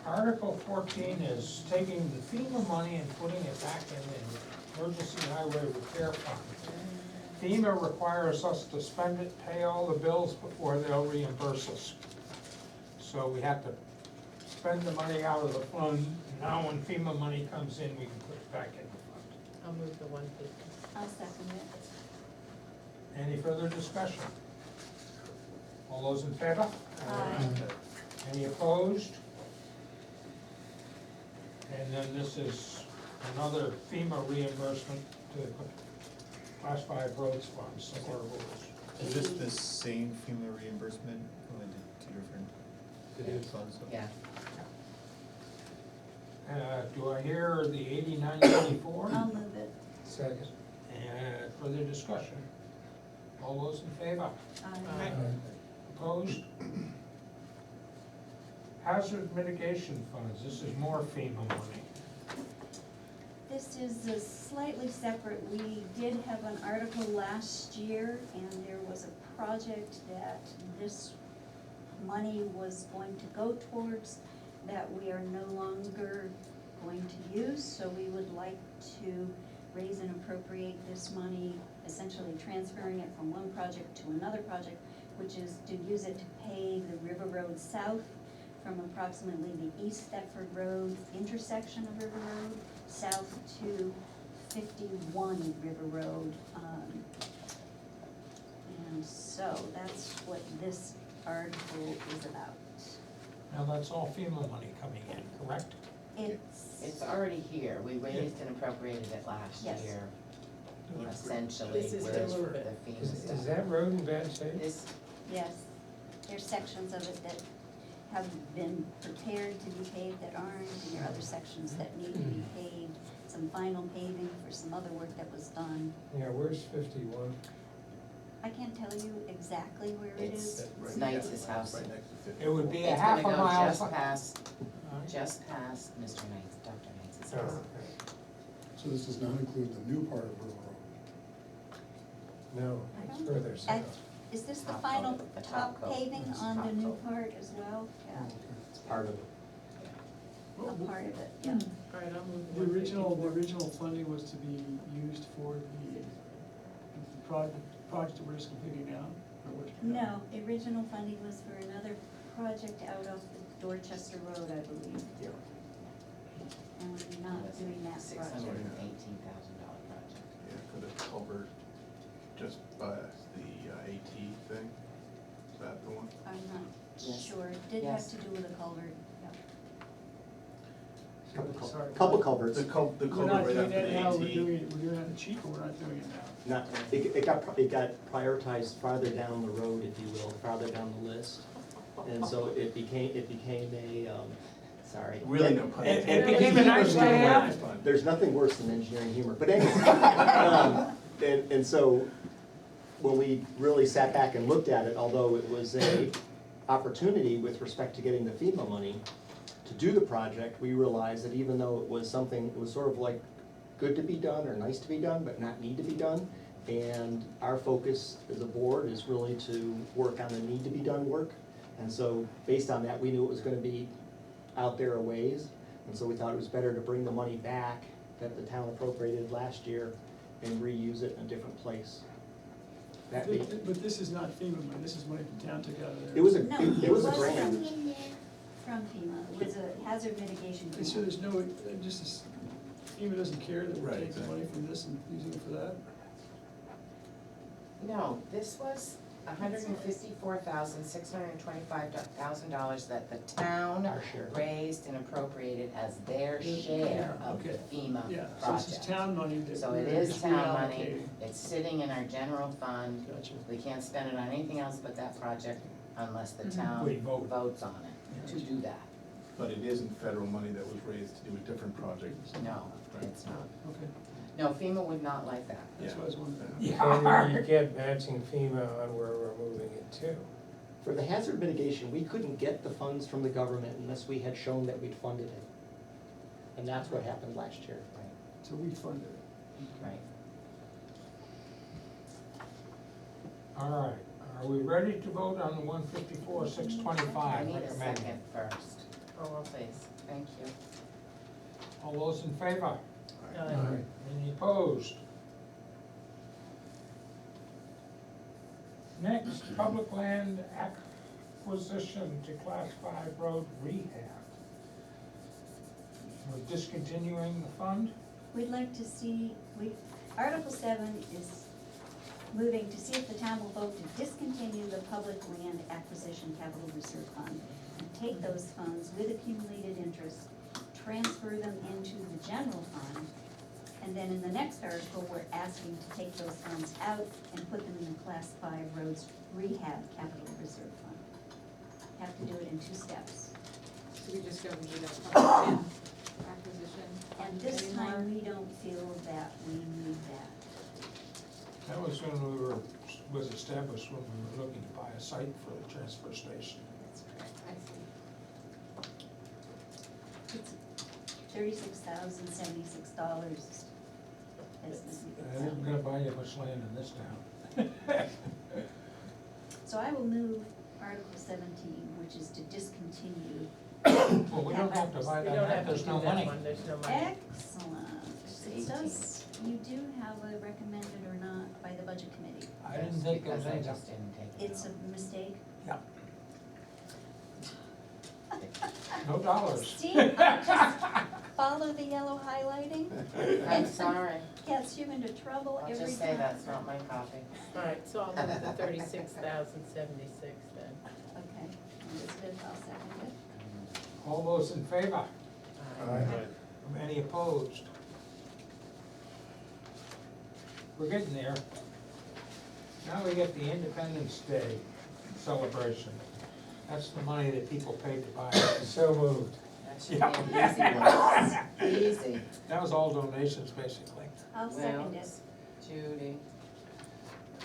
[SPEAKER 1] Article 14 is taking the FEMA money and putting it back in the emergency highway repair fund. FEMA requires us to spend it, pay all the bills before they'll reimburse us. So we have to spend the money out of the fund. Now when FEMA money comes in, we can put it back in the fund.
[SPEAKER 10] I'll move the 150.
[SPEAKER 6] I'll second it.
[SPEAKER 1] Any further discussion? All those in favor?
[SPEAKER 6] Aye.
[SPEAKER 1] Any opposed? And then this is another FEMA reimbursement to the Class 5 roads fund, similar rules.
[SPEAKER 3] Is this the same FEMA reimbursement, only the two different
[SPEAKER 9] It is.
[SPEAKER 3] funds?
[SPEAKER 4] Yeah,
[SPEAKER 1] Do I hear the 8994?
[SPEAKER 6] I'll move it.
[SPEAKER 8] Second.
[SPEAKER 1] And further discussion? All those in favor?
[SPEAKER 6] Aye.
[SPEAKER 1] Opposed? Hazard mitigation funds, this is more FEMA money.
[SPEAKER 6] This is a slightly separate. We did have an article last year, and there was a project that this money was going to go towards that we are no longer going to use, so we would like to raise and appropriate this money, essentially transferring it from one project to another project, which is to use it to pave the River Road South from approximately the East Thetford Road intersection of River Road, south to 51 River Road. And so that's what this article is about.
[SPEAKER 1] Now, that's all FEMA money coming in, correct?
[SPEAKER 4] it's already here. We raised and appropriated it last
[SPEAKER 6] Yes.
[SPEAKER 4] year,
[SPEAKER 2] It looks great.
[SPEAKER 4] essentially,
[SPEAKER 10] This is
[SPEAKER 4] with
[SPEAKER 10] to move
[SPEAKER 4] the
[SPEAKER 10] it.
[SPEAKER 4] FEMA
[SPEAKER 8] Is
[SPEAKER 4] stuff.
[SPEAKER 8] that road in bad shape?
[SPEAKER 4] This,
[SPEAKER 6] Yes, there's sections of it that have been prepared to be paved that aren't, and there are other sections that need to be paved, some final paving for some other work that was done.
[SPEAKER 8] Yeah, where's 51?
[SPEAKER 6] I can't tell you exactly where it
[SPEAKER 4] It's
[SPEAKER 6] is.
[SPEAKER 12] Right,
[SPEAKER 4] Knight's
[SPEAKER 12] yeah,
[SPEAKER 4] house.
[SPEAKER 12] Right next to 54.
[SPEAKER 1] It would be a
[SPEAKER 4] It's
[SPEAKER 1] half
[SPEAKER 4] gonna
[SPEAKER 1] a
[SPEAKER 4] go
[SPEAKER 1] mile.
[SPEAKER 4] just past Mr. Knight's, Dr. Knight's
[SPEAKER 1] Oh,
[SPEAKER 4] house.
[SPEAKER 1] okay.
[SPEAKER 13] So this does not include the new part of River Road?
[SPEAKER 8] No,
[SPEAKER 6] I
[SPEAKER 8] it's
[SPEAKER 6] don't-
[SPEAKER 8] further
[SPEAKER 6] At-
[SPEAKER 8] south.
[SPEAKER 6] Is this the
[SPEAKER 4] Top
[SPEAKER 6] final
[SPEAKER 4] coat, the
[SPEAKER 6] top
[SPEAKER 4] top coat.
[SPEAKER 6] paving
[SPEAKER 4] It's
[SPEAKER 6] on the
[SPEAKER 4] top
[SPEAKER 6] new
[SPEAKER 4] coat.
[SPEAKER 6] part as well? Yeah,
[SPEAKER 9] It's part of it.
[SPEAKER 6] a part of it, yeah.
[SPEAKER 10] All right, I'll move.
[SPEAKER 11] The original
[SPEAKER 10] 154.
[SPEAKER 11] funding was to be used for the project that we're just completing now, or what?
[SPEAKER 6] No, the original funding was for another project out of the Dorchester Road, I believe,
[SPEAKER 9] Yeah.
[SPEAKER 6] and we're not doing that
[SPEAKER 4] $618,000
[SPEAKER 6] project.
[SPEAKER 4] project.
[SPEAKER 12] Yeah, for the culvert, just by the AT thing, is that the one?
[SPEAKER 6] I'm not
[SPEAKER 4] Yes.
[SPEAKER 6] sure, it did have
[SPEAKER 4] Yes.
[SPEAKER 6] to do with a culvert, yeah.
[SPEAKER 11] Sorry.
[SPEAKER 9] Couple culverts.
[SPEAKER 12] The
[SPEAKER 11] We're
[SPEAKER 12] culvert
[SPEAKER 11] not
[SPEAKER 12] right
[SPEAKER 11] doing
[SPEAKER 12] after
[SPEAKER 11] that
[SPEAKER 12] the
[SPEAKER 11] now,
[SPEAKER 12] AT.
[SPEAKER 11] we're doing that cheap, or we're not doing it now?
[SPEAKER 9] Not, it got prioritized farther down the road, if you will, farther down the list. And so it became a, sorry.
[SPEAKER 12] Really no pun
[SPEAKER 1] It
[SPEAKER 12] intended.
[SPEAKER 1] became a nice day
[SPEAKER 12] Really
[SPEAKER 1] out.
[SPEAKER 12] nice pun.
[SPEAKER 9] There's nothing worse than engineering humor, but anyway. And so, when we really sat back and looked at it, although it was a opportunity with respect to getting the FEMA money to do the project, we realized that even though it was something, it was sort of like good to be done or nice to be done, but not need to be done. And our focus as a board is really to work on the need to be done work. And so, based on that, we knew it was gonna be out there a ways. And so we thought it was better to bring the money back that the town appropriated last year and reuse it in a different place. That be,
[SPEAKER 11] But this is not FEMA money, this is money the town took out of there.
[SPEAKER 9] it was a,
[SPEAKER 6] No,
[SPEAKER 9] it was a grant.
[SPEAKER 6] From FEMA, it was a hazard mitigation grant.
[SPEAKER 11] So there's no, just, FEMA doesn't care that we're
[SPEAKER 12] Right,
[SPEAKER 11] taking money from this and using it for that?
[SPEAKER 4] No, this was $154,625,000 that the town
[SPEAKER 9] Our share.
[SPEAKER 4] raised and appropriated as their share of the
[SPEAKER 11] Okay.
[SPEAKER 4] FEMA
[SPEAKER 11] Yeah, so this is
[SPEAKER 4] project.
[SPEAKER 11] town money that
[SPEAKER 4] So
[SPEAKER 11] we're
[SPEAKER 4] it is
[SPEAKER 11] just
[SPEAKER 4] town money,
[SPEAKER 11] reallocating.
[SPEAKER 4] it's sitting in our general fund,
[SPEAKER 11] Gotcha.
[SPEAKER 4] we can't spend it on anything else but that project unless the
[SPEAKER 5] Mhm.
[SPEAKER 4] town
[SPEAKER 1] We vote.
[SPEAKER 4] votes on it to do that.
[SPEAKER 12] But it isn't federal money that was raised to do a different project.
[SPEAKER 4] No,
[SPEAKER 12] Right.
[SPEAKER 4] it's not.
[SPEAKER 11] Okay,
[SPEAKER 4] No, FEMA would not like that.
[SPEAKER 11] that's what I was wondering.
[SPEAKER 8] Can we get matching FEMA on where we're moving it to?
[SPEAKER 9] For the hazard mitigation, we couldn't get the funds from the government unless we had shown that we'd funded it. And that's what happened last year.
[SPEAKER 11] So we funded it.
[SPEAKER 4] Right.
[SPEAKER 1] All right, are we ready to vote on the 154,625
[SPEAKER 4] I need a
[SPEAKER 1] recommended?
[SPEAKER 4] second first. Oh, please, thank you.
[SPEAKER 1] All those in favor?
[SPEAKER 8] Aye.
[SPEAKER 1] Any opposed? Next, public land acquisition to Class 5 road rehab. We're discontinuing the fund?
[SPEAKER 6] We'd like to see, Article 7 is moving to see if the town will vote to discontinue the public land acquisition capital reserve fund and take those funds with accumulated interest, transfer them into the general fund, and then in the next article, we're asking to take those funds out and put them in the Class 5 roads rehab capital reserve fund. Have to do it in 2 steps.
[SPEAKER 5] So we just go and do that public land acquisition.
[SPEAKER 6] And this
[SPEAKER 5] anymore?
[SPEAKER 6] time, we don't feel that we need that.
[SPEAKER 1] That was when was established when we were looking to buy a site for the transfer station.
[SPEAKER 4] That's correct.
[SPEAKER 5] I see.
[SPEAKER 6] It's $36,076 as the
[SPEAKER 1] I isn't gonna buy you much land in this town.
[SPEAKER 6] So I will move Article 17, which is to discontinue.
[SPEAKER 1] Well, we don't have to buy
[SPEAKER 10] We
[SPEAKER 1] that,
[SPEAKER 10] don't have to
[SPEAKER 1] there's
[SPEAKER 10] do
[SPEAKER 1] no
[SPEAKER 10] that
[SPEAKER 1] money.
[SPEAKER 10] one, there's no money.
[SPEAKER 6] Excellent. It does, you do have a recommended or not by the budget committee.
[SPEAKER 1] I didn't think there was
[SPEAKER 4] Because I
[SPEAKER 1] anything.
[SPEAKER 4] just didn't take it
[SPEAKER 6] It's a
[SPEAKER 4] out.
[SPEAKER 6] mistake.
[SPEAKER 1] Yeah. No dollars.
[SPEAKER 6] See, just follow the yellow highlighting.
[SPEAKER 4] I'm sorry,
[SPEAKER 6] Gets you into trouble
[SPEAKER 4] I'll
[SPEAKER 6] every time.
[SPEAKER 4] just say that's not my copy.
[SPEAKER 10] All right, so I'll move the 36,076 then.
[SPEAKER 6] Okay, Elizabeth, I'll second it.
[SPEAKER 1] All those in favor?
[SPEAKER 8] Aye.
[SPEAKER 1] Any opposed? We're getting there. Now we get the Independence Day celebration. That's the money that people paid to buy it.
[SPEAKER 8] So moved.
[SPEAKER 4] That should be an easy one. Easy.
[SPEAKER 1] That was all donations, basically.
[SPEAKER 6] I'll second it.
[SPEAKER 4] Judy.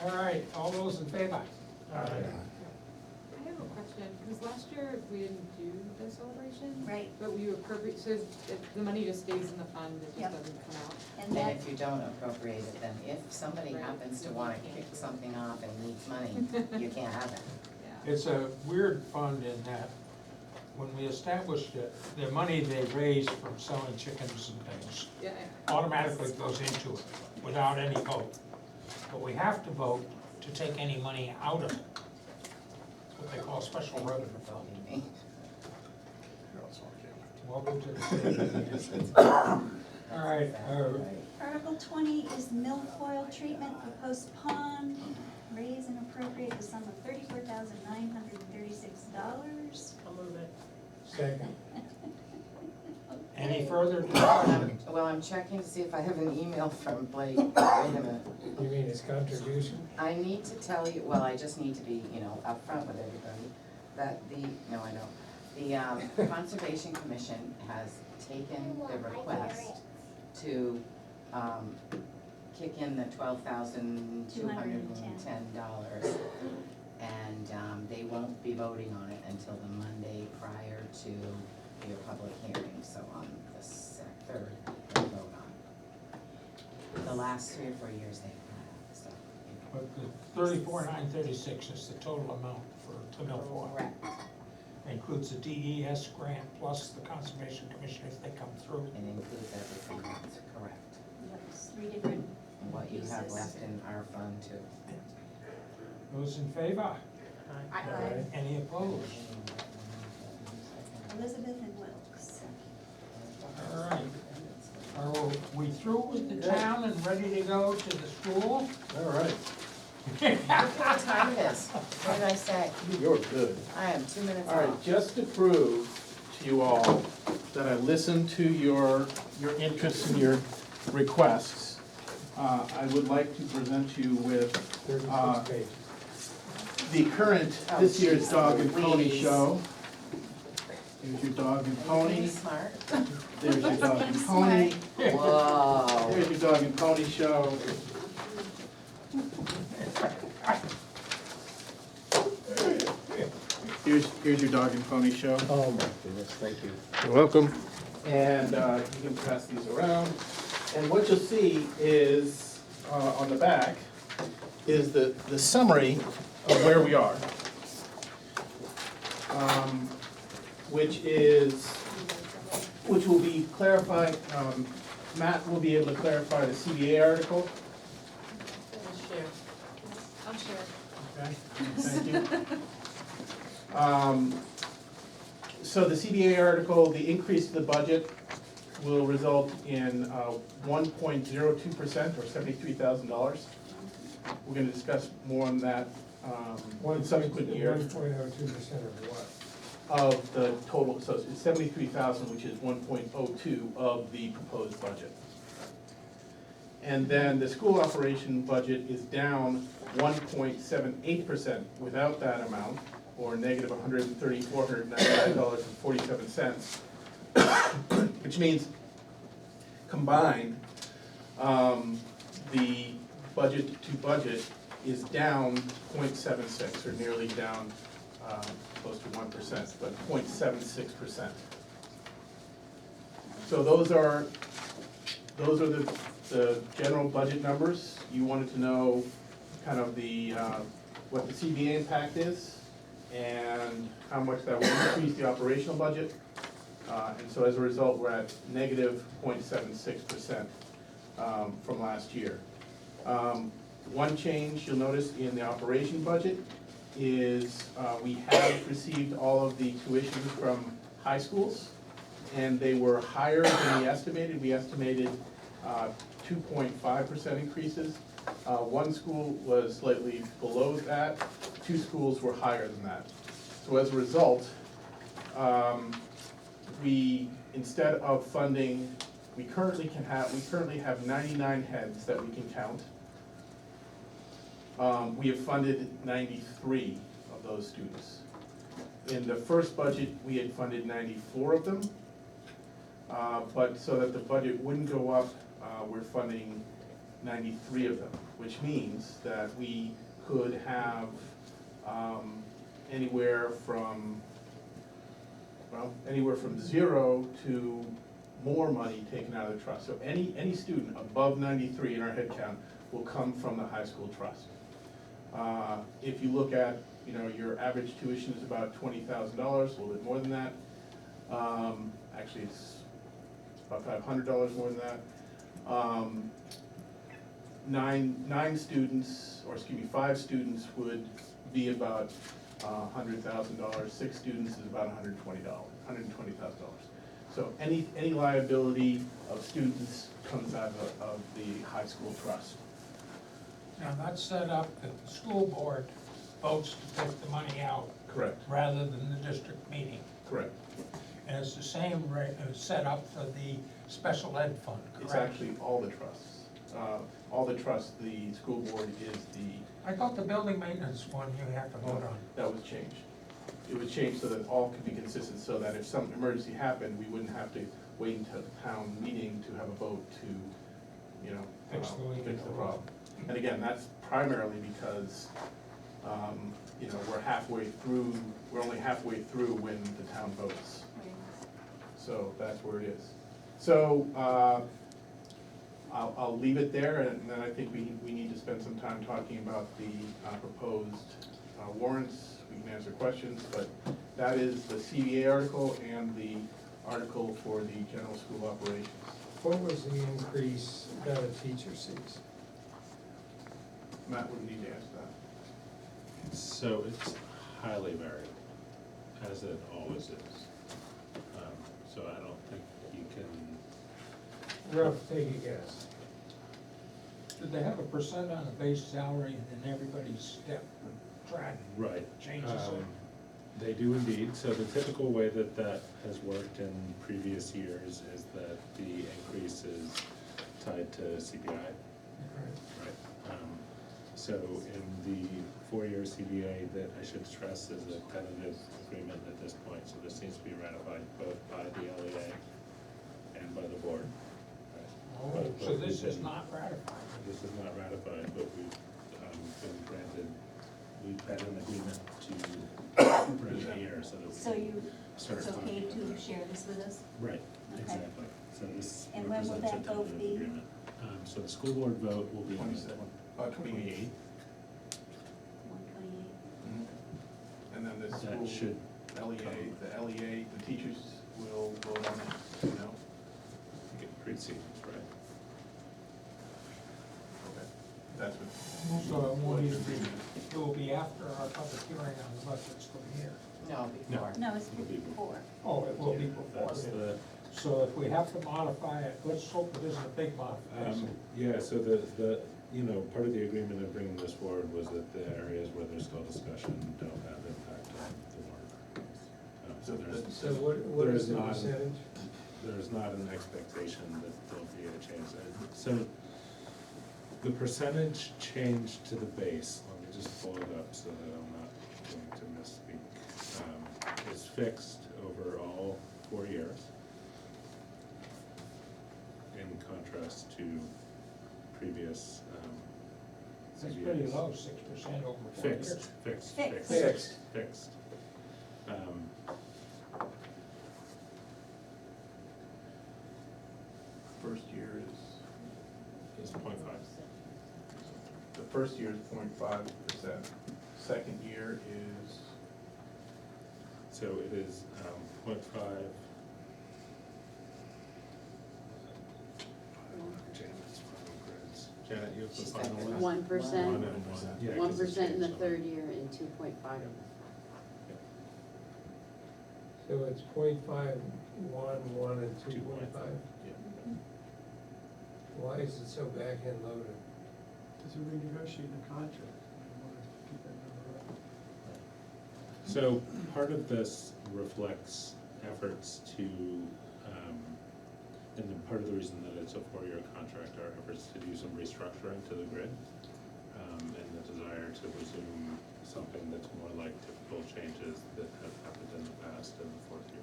[SPEAKER 1] All right, all those in favor?
[SPEAKER 5] I have a question, because last year we didn't do the celebration.
[SPEAKER 6] Right.
[SPEAKER 5] But we appropriate, so the money just stays in the fund, it
[SPEAKER 6] Yep.
[SPEAKER 5] just doesn't come out.
[SPEAKER 6] And
[SPEAKER 4] And
[SPEAKER 6] that,
[SPEAKER 4] if you don't appropriate it, then if somebody
[SPEAKER 5] Right.
[SPEAKER 4] happens to wanna kick something off and needs money, you can't have it.
[SPEAKER 5] Yeah.
[SPEAKER 1] It's a weird fund in that when we established it, the money they raised from selling chickens and things
[SPEAKER 5] Yeah,
[SPEAKER 1] automatically goes into it without any vote. But we have to vote to take any money out of it. It's what they call special
[SPEAKER 4] Thank you
[SPEAKER 1] revenue.
[SPEAKER 4] for voting me.
[SPEAKER 1] Welcome to the state. All right,
[SPEAKER 6] Article 20 is milfoil treatment for Post Pond. Raise and appropriate the sum of $34,936.
[SPEAKER 10] I'll move it.
[SPEAKER 1] second. Any further discussion?
[SPEAKER 4] Well, I'm checking to see if I have an email from Blake. Wait a minute.
[SPEAKER 8] You mean his contribution?
[SPEAKER 4] I need to tell you, well, I just need to be, upfront with everybody, that no, I don't. The Conservation Commission has taken the request to, kick in the $12,210. And, they won't be voting on it until the Monday prior to your public hearing, so on the third, they'll vote on it. The last 3 or 4 years they've had, so.
[SPEAKER 1] But the 34,936 is the total amount for the milfoil.
[SPEAKER 4] Correct.
[SPEAKER 1] Includes the DES grant plus the Conservation Commission if they come through.
[SPEAKER 4] It includes everything, that's correct.
[SPEAKER 6] That's 3 different
[SPEAKER 4] And what you have
[SPEAKER 6] pieces.
[SPEAKER 4] left in our fund too.
[SPEAKER 1] Those in favor?
[SPEAKER 6] Aye.
[SPEAKER 1] Any opposed?
[SPEAKER 6] Elizabeth and Wilkes.
[SPEAKER 1] All right. Are we through with the town and ready to go to the school?
[SPEAKER 7] All right,
[SPEAKER 4] Look what time it is. What did I say?
[SPEAKER 7] you're good.
[SPEAKER 4] I am 2 minutes
[SPEAKER 12] All right,
[SPEAKER 4] off.
[SPEAKER 12] just to prove to you all that I listened to your interests and your requests, I would like to present you with
[SPEAKER 8] 36 pages.
[SPEAKER 12] the current,
[SPEAKER 4] Oh,
[SPEAKER 12] this year's
[SPEAKER 4] geez,
[SPEAKER 12] Dog and Pony
[SPEAKER 4] please.
[SPEAKER 12] show. Here's your Dog and
[SPEAKER 4] Are you
[SPEAKER 12] Pony,
[SPEAKER 4] being smart?
[SPEAKER 12] there's your Dog and Pony,
[SPEAKER 4] Whoa.
[SPEAKER 12] here's your Dog and Pony show. Here's your Dog and Pony show.
[SPEAKER 7] Oh, my goodness, thank you.
[SPEAKER 12] You're welcome. And you can pass these around. And what you'll see is, on the back, is the summary of where we are. Which will be clarified, Matt will be able to clarify the CBA article.
[SPEAKER 5] I'll share.
[SPEAKER 12] Okay, thank you. So the CBA article, the increase to the budget will result in 1.02% or $73,000. We're gonna discuss more on that in subsequent years
[SPEAKER 8] 1.02% of what?
[SPEAKER 12] of the total, so it's 73,000, which is 1.02 of the proposed budget. And then the school operation budget is down 1.78% without that amount, or negative $134,499.47, which means combined, the budget to budget is down 0.76, or nearly down close to 1%, but 0.76%. So those are the general budget numbers. You wanted to know kind of the, what the CBA impact is and how much that will increase the operational budget. And so as a result, we're at negative 0.76% from last year. One change you'll notice in the operation budget is we have received all of the tuitions from high schools, and they were higher than we estimated. We estimated 2.5% increases. One school was slightly below that, 2 schools were higher than that. So as a result, we, instead of funding, we currently have 99 heads that we can count. We have funded 93 of those students. In the first budget, we had funded 94 of them. But so that the budget wouldn't go up, we're funding 93 of them, which means that we could have anywhere from 0 to more money taken out of the trust. So any student above 93 in our head count will come from the high school trust. If you look at, your average tuition is about $20,000, a little bit more than that. Actually, it's about $500 more than that. Five students would be about $100,000. 6 students is about $120,000. So any liability of students comes out of the high school trust.
[SPEAKER 1] Now, that's set up that the school board votes to take the money out
[SPEAKER 12] Correct,
[SPEAKER 1] rather than the district meeting.
[SPEAKER 12] correct.
[SPEAKER 1] And it's the same set up for the special ed fund, correct?
[SPEAKER 12] It's actually all the trusts. All the trusts, the school board is
[SPEAKER 1] I thought the building maintenance one you have to vote on.
[SPEAKER 12] that was changed. It was changed so that all could be consistent, so that if some emergency happened, we wouldn't have to wait until the town meeting to have a vote to,
[SPEAKER 1] Fix the leak.
[SPEAKER 12] fix the problem. And again, that's primarily because, we're only halfway through when the town votes. So that's where it is. So, I'll leave it there, and then I think we need to spend some time talking about the proposed warrants. We can answer questions, but that is the CBA article and the article for the general school operations.
[SPEAKER 8] What was the increase that a teacher sees?
[SPEAKER 12] Matt would need to answer that.
[SPEAKER 2] So it's highly variable, as it always is. So I don't think you can,
[SPEAKER 8] Rough, take a guess.
[SPEAKER 1] Did they have a percent on the base salary and then everybody's step track
[SPEAKER 2] right.
[SPEAKER 1] changes it?
[SPEAKER 2] They do indeed. So the typical way that that has worked in previous years is that the increase is tied to CPI. Right. So in the 4-year CBA, that I should stress is a tentative agreement at this point, so this needs to be ratified both by the LEA and by the board.
[SPEAKER 1] Oh,
[SPEAKER 2] But
[SPEAKER 1] so this
[SPEAKER 2] we've
[SPEAKER 1] is
[SPEAKER 2] been-
[SPEAKER 1] not ratified.
[SPEAKER 2] This is not ratified, but we've been granted, we've had an agreement to bring it here so that we
[SPEAKER 6] So
[SPEAKER 2] can
[SPEAKER 6] you,
[SPEAKER 2] start
[SPEAKER 6] it's okay
[SPEAKER 2] talking about
[SPEAKER 6] to
[SPEAKER 2] it.
[SPEAKER 6] share this with us?
[SPEAKER 2] Right,
[SPEAKER 6] Okay.
[SPEAKER 2] exactly. So this
[SPEAKER 6] And when will
[SPEAKER 2] represents a
[SPEAKER 6] that vote
[SPEAKER 2] tentative
[SPEAKER 6] be?
[SPEAKER 2] agreement. So the school board vote will be on the
[SPEAKER 12] 28.
[SPEAKER 6] 128?
[SPEAKER 12] And then the
[SPEAKER 2] That
[SPEAKER 12] school
[SPEAKER 2] should
[SPEAKER 12] LEA, the teachers will vote on it,
[SPEAKER 2] get precedes, right?
[SPEAKER 12] Okay. That's what.
[SPEAKER 1] So it won't even be, it will be after our public hearing on the budget's from here.
[SPEAKER 4] No, before.
[SPEAKER 6] No, it's
[SPEAKER 2] It'll be
[SPEAKER 6] before.
[SPEAKER 1] Oh, it will be before.
[SPEAKER 2] That's the,
[SPEAKER 1] So if we have to modify it, let's hope it isn't a big modification.
[SPEAKER 2] yeah, so part of the agreement of bringing this forward was that the areas where there's still discussion don't have impact on the warrant. So there's,
[SPEAKER 8] So what
[SPEAKER 2] there
[SPEAKER 8] is
[SPEAKER 2] is
[SPEAKER 8] the
[SPEAKER 2] not,
[SPEAKER 8] percentage?
[SPEAKER 2] there's not an expectation that there'll be a change. So the percentage change to the base, let me just pull it up so that I'm not going to misspeak, is fixed over all 4 years, in contrast to previous
[SPEAKER 1] It's pretty
[SPEAKER 2] CBAs.
[SPEAKER 1] low, 6% over 4 years.
[SPEAKER 2] Fixed.
[SPEAKER 6] Fixed.
[SPEAKER 2] Fixed.
[SPEAKER 12] First year
[SPEAKER 2] Is 0.5.
[SPEAKER 12] the first year is 0.5%. Second year is,
[SPEAKER 2] So it is 0.5. Janet's final grids. Janet, you have the
[SPEAKER 4] She's
[SPEAKER 2] final
[SPEAKER 4] got
[SPEAKER 2] list?
[SPEAKER 14] 1%.
[SPEAKER 2] 1 and 1. Yeah, 'cause it's
[SPEAKER 14] 1% in the
[SPEAKER 2] changed.
[SPEAKER 14] third year and 2.5.
[SPEAKER 8] So it's 0.5, 1, and 2.5?
[SPEAKER 12] yeah.
[SPEAKER 8] Why is it so back-end loaded?
[SPEAKER 11] Because we're renegotiating the contract, we want to keep that number up.
[SPEAKER 2] So part of this reflects efforts to, and then part of the reason that it's a 4-year contract are efforts to do some restructuring to the grid, and the desire to resume something that's more like typical changes that have happened in the past in the 4th year.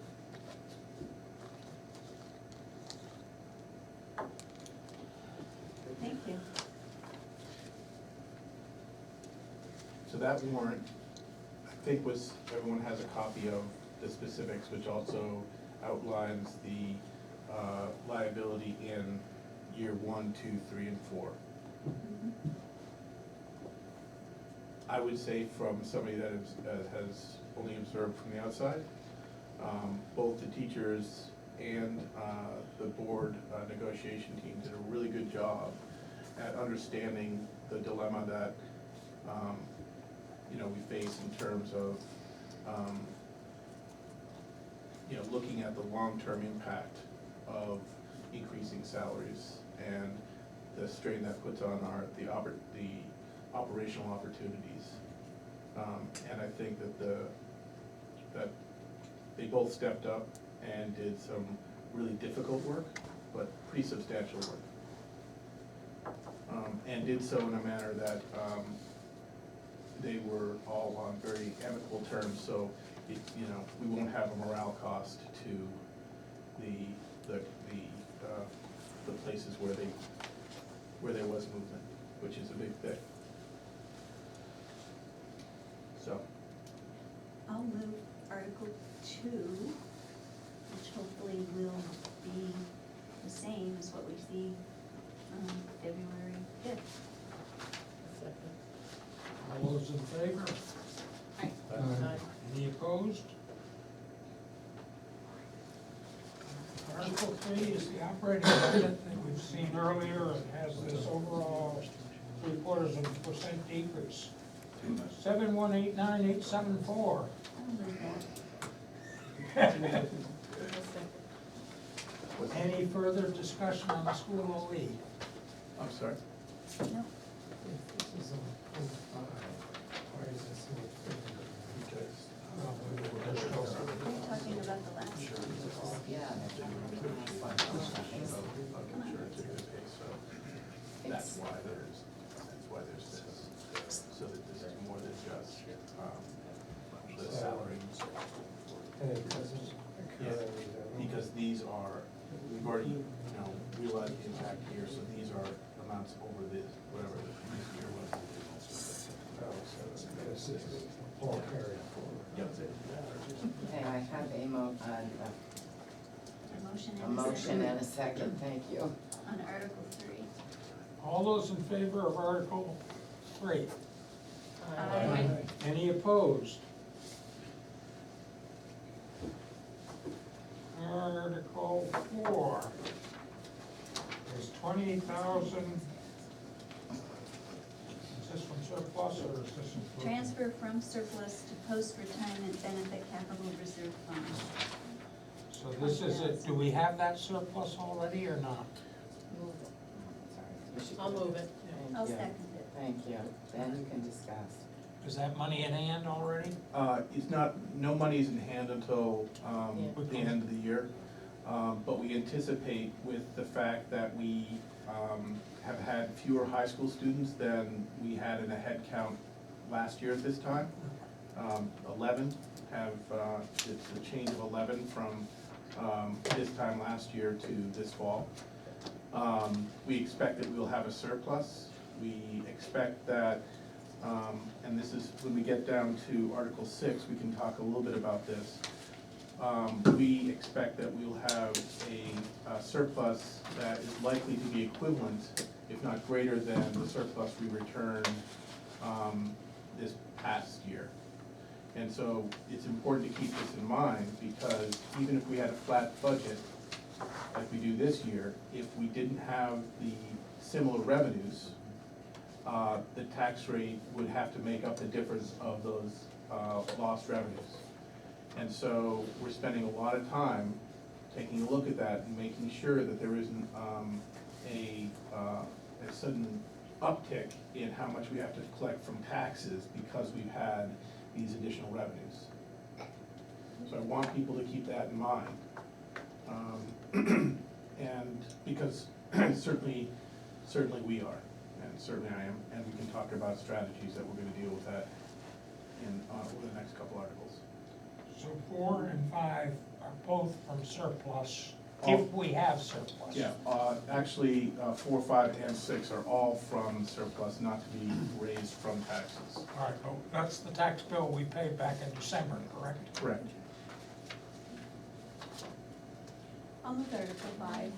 [SPEAKER 6] Thank you.
[SPEAKER 12] So that warrant, I think everyone has a copy of the specifics, which also outlines the liability in year 1, 2, 3, and 4. I would say from somebody that has only observed from the outside, both the teachers and the board negotiation team did a really good job at understanding the dilemma that we face in terms of looking at the long-term impact of increasing salaries and the strain that puts on the operational opportunities. And I think that they both stepped up and did some really difficult work, but pretty substantial work. And did so in a manner that they were all on very amicable terms, so we won't have a morale cost to the places where there was movement, which is a big thing. So.
[SPEAKER 6] I'll move Article 2, which hopefully will be the same as what we see February 5th.
[SPEAKER 10] Second.
[SPEAKER 1] All those in favor?
[SPEAKER 10] Aye.
[SPEAKER 1] Any opposed? Article 3 is the operating budget that we've seen earlier. It has this overall 0.75% decrease. 7189874.
[SPEAKER 6] I'll move that.
[SPEAKER 1] Any further discussion on the school OE?
[SPEAKER 12] I'm sorry?
[SPEAKER 6] No,
[SPEAKER 8] This is a 0.5. Why is it so much bigger? Because,
[SPEAKER 6] we're talking about the last one.
[SPEAKER 4] Yeah.
[SPEAKER 12] That's why there's this, so that this is more than just, the salary.
[SPEAKER 8] And it doesn't
[SPEAKER 12] Yeah,
[SPEAKER 8] occur every day.
[SPEAKER 12] because these are, we've already, realized the impact here, so these are amounts over whatever the previous year was.
[SPEAKER 8] Oh, so this is all carried forward.
[SPEAKER 12] Yep.
[SPEAKER 4] Okay, I have a
[SPEAKER 6] A motion and a second.
[SPEAKER 4] second, thank you.
[SPEAKER 6] On Article 3.
[SPEAKER 1] All those in favor of Article 3?
[SPEAKER 6] Aye.
[SPEAKER 1] Any opposed? Article 4 is 20,000. Is this from surplus or is this from?
[SPEAKER 6] Transfer from surplus to post-retirement benefit capital reserve fund.
[SPEAKER 1] So this is it, do we have that surplus already or not?
[SPEAKER 4] Move it. Sorry.
[SPEAKER 10] I'll move it.
[SPEAKER 6] I'll
[SPEAKER 4] Thank you.
[SPEAKER 6] second it.
[SPEAKER 4] Thank you. Then you can discuss.
[SPEAKER 1] Is that money in hand already?
[SPEAKER 12] It's not, no money's in hand until,
[SPEAKER 10] Yeah.
[SPEAKER 12] the end of the year. But we anticipate with the fact that we, have had fewer high school students than we had in a head count last year at this time. 11 have, it's a change of 11 from, this time last year to this fall. We expect that we'll have a surplus. We expect that, and this is, when we get down to Article 6, we can talk a little bit about this. We expect that we'll have a surplus that is likely to be equivalent, if not greater than the surplus we returned this past year. And so it's important to keep this in mind, because even if we had a flat budget, like we do this year, if we didn't have the similar revenues, the tax rate would have to make up the difference of those lost revenues. And so we're spending a lot of time taking a look at that and making sure that there isn't a sudden uptick in how much we have to collect from taxes because we've had these additional revenues. So I want people to keep that in mind. And because certainly we are, and certainly I am, and we can talk about strategies that we're gonna deal with that in, over the next couple articles.
[SPEAKER 1] So 4 and 5 are both from surplus If we have surplus.
[SPEAKER 12] Yeah, actually, 4, 5, and 6 are all from surplus, not to be raised from taxes.
[SPEAKER 1] All right, well, that's the tax bill we paid back in December, correct?
[SPEAKER 12] Correct.
[SPEAKER 6] I'll move Article 5.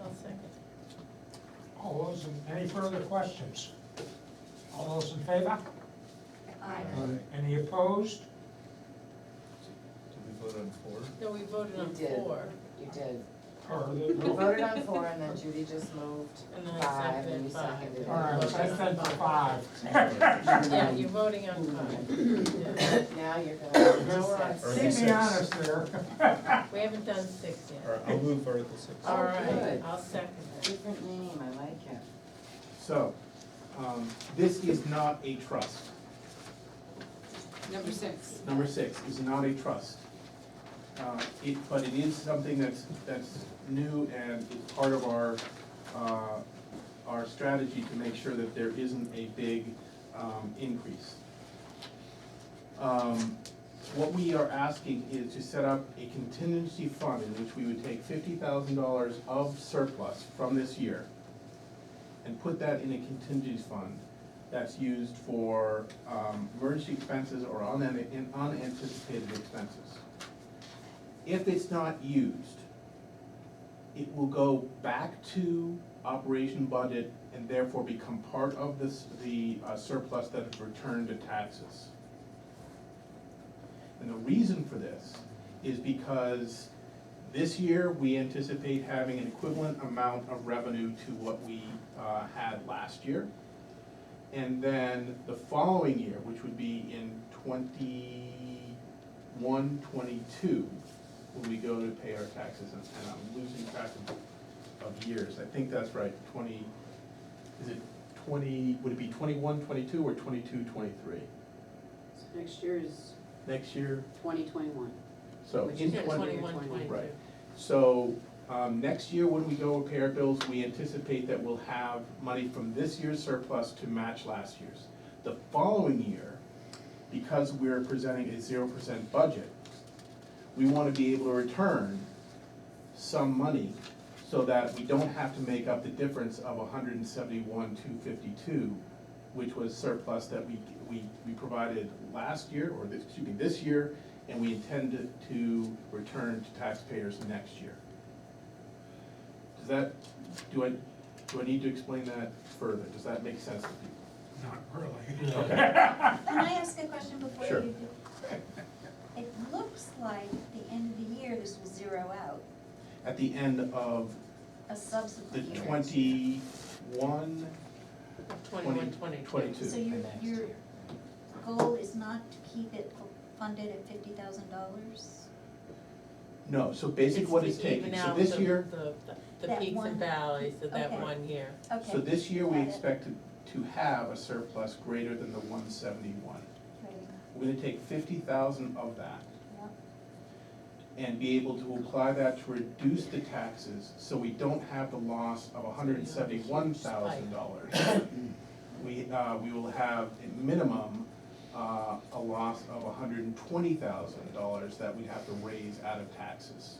[SPEAKER 10] I'll second.
[SPEAKER 1] All those, any further questions? All those in favor?
[SPEAKER 6] Aye.
[SPEAKER 1] Any opposed?
[SPEAKER 3] Did we vote on 4?
[SPEAKER 10] No, we voted on
[SPEAKER 4] You did.
[SPEAKER 10] 4,
[SPEAKER 4] You did.
[SPEAKER 1] Or
[SPEAKER 4] We voted on 4 and then Judy just moved
[SPEAKER 10] and then I
[SPEAKER 4] 5 and you
[SPEAKER 10] seconded 5.
[SPEAKER 4] seconded it.
[SPEAKER 1] All right, so I said for 5.
[SPEAKER 10] Yeah, you're voting on 5.
[SPEAKER 4] Now you're going
[SPEAKER 10] Now we're on
[SPEAKER 4] to
[SPEAKER 3] Or
[SPEAKER 10] 6.
[SPEAKER 1] Keep me honest there.
[SPEAKER 10] We haven't done 6
[SPEAKER 3] All right,
[SPEAKER 10] yet.
[SPEAKER 3] I'll move Article 6.
[SPEAKER 4] Oh,
[SPEAKER 10] All right,
[SPEAKER 4] good.
[SPEAKER 10] I'll second that.
[SPEAKER 4] Different name, I like it.
[SPEAKER 12] So, this is not a trust.
[SPEAKER 5] Number 6.
[SPEAKER 12] Number 6 is not a trust. But it is something that's new and is part of our strategy to make sure that there isn't a big increase. What we are asking is to set up a contingency fund in which we would take $50,000 of surplus from this year and put that in a contingency fund that's used for emergency expenses or unanticipated expenses. If it's not used, it will go back to operation budget and therefore become part of the surplus that is returned to taxes. And the reason for this is because this year we anticipate having an equivalent amount of revenue to what we had last year. And then the following year, which would be in 21, 22, when we go to pay our taxes, and I'm losing track of years, I think that's right, 20, is it 20, would it be 21, 22, or 22, 23?
[SPEAKER 5] Next year is
[SPEAKER 12] Next year,
[SPEAKER 5] 2021.
[SPEAKER 12] so
[SPEAKER 5] Which
[SPEAKER 12] in
[SPEAKER 5] is
[SPEAKER 10] 21,
[SPEAKER 5] 20.
[SPEAKER 10] 22.
[SPEAKER 12] Right. So, next year when we go pay our bills, we anticipate that we'll have money from this year's surplus to match last year's. The following year, because we're presenting a 0% budget, we wanna be able to return some money so that we don't have to make up the difference of 171,252, which was surplus that we provided last year, or this year, and we intend to return to taxpayers next year. Does that, do I need to explain that further? Does that make sense to people?
[SPEAKER 1] Not really.
[SPEAKER 12] Okay.
[SPEAKER 6] Can I ask a question before
[SPEAKER 12] Sure.
[SPEAKER 6] you do? It looks like at the end of the year, this will zero out,
[SPEAKER 12] At the end of
[SPEAKER 6] a
[SPEAKER 12] the
[SPEAKER 6] subsequent year.
[SPEAKER 12] 21,
[SPEAKER 10] 21, 22.
[SPEAKER 12] 22.
[SPEAKER 6] So your goal is not to keep it funded at $50,000?
[SPEAKER 12] No, so basically what it's
[SPEAKER 10] to
[SPEAKER 12] taking,
[SPEAKER 10] even
[SPEAKER 12] so
[SPEAKER 10] out
[SPEAKER 12] this
[SPEAKER 10] the-
[SPEAKER 12] year,
[SPEAKER 10] The
[SPEAKER 6] That
[SPEAKER 10] peaks
[SPEAKER 6] one-
[SPEAKER 10] and valleys of that
[SPEAKER 6] okay.
[SPEAKER 10] 1 year.
[SPEAKER 6] Okay.
[SPEAKER 12] so this year we
[SPEAKER 6] got it.
[SPEAKER 12] expect to have a surplus greater than the 171.
[SPEAKER 6] Right,
[SPEAKER 12] We're gonna take 50,000 of that
[SPEAKER 6] yep.
[SPEAKER 12] and be able to apply that to reduce the taxes, so we don't have the loss of $171,000. We will have at minimum, a loss of $120,000 that we'd have to raise out of taxes.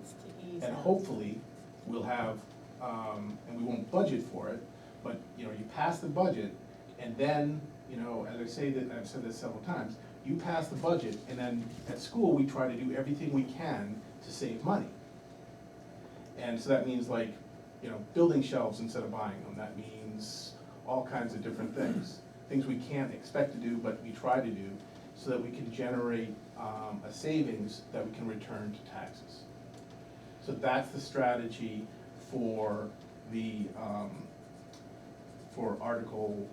[SPEAKER 10] It's to ease
[SPEAKER 12] And
[SPEAKER 10] out.
[SPEAKER 12] hopefully, we'll have, and we won't budget for it, but, you pass the budget, and then, as I say that, I've said this several times, you pass the budget, and then at school, we try to do everything we can to save money. And so that means like, building shelves instead of buying them, that means all kinds of different things. Things we can't expect to do, but we try to do, so that we can generate a savings that we can return to taxes. So that's the strategy for the, for Article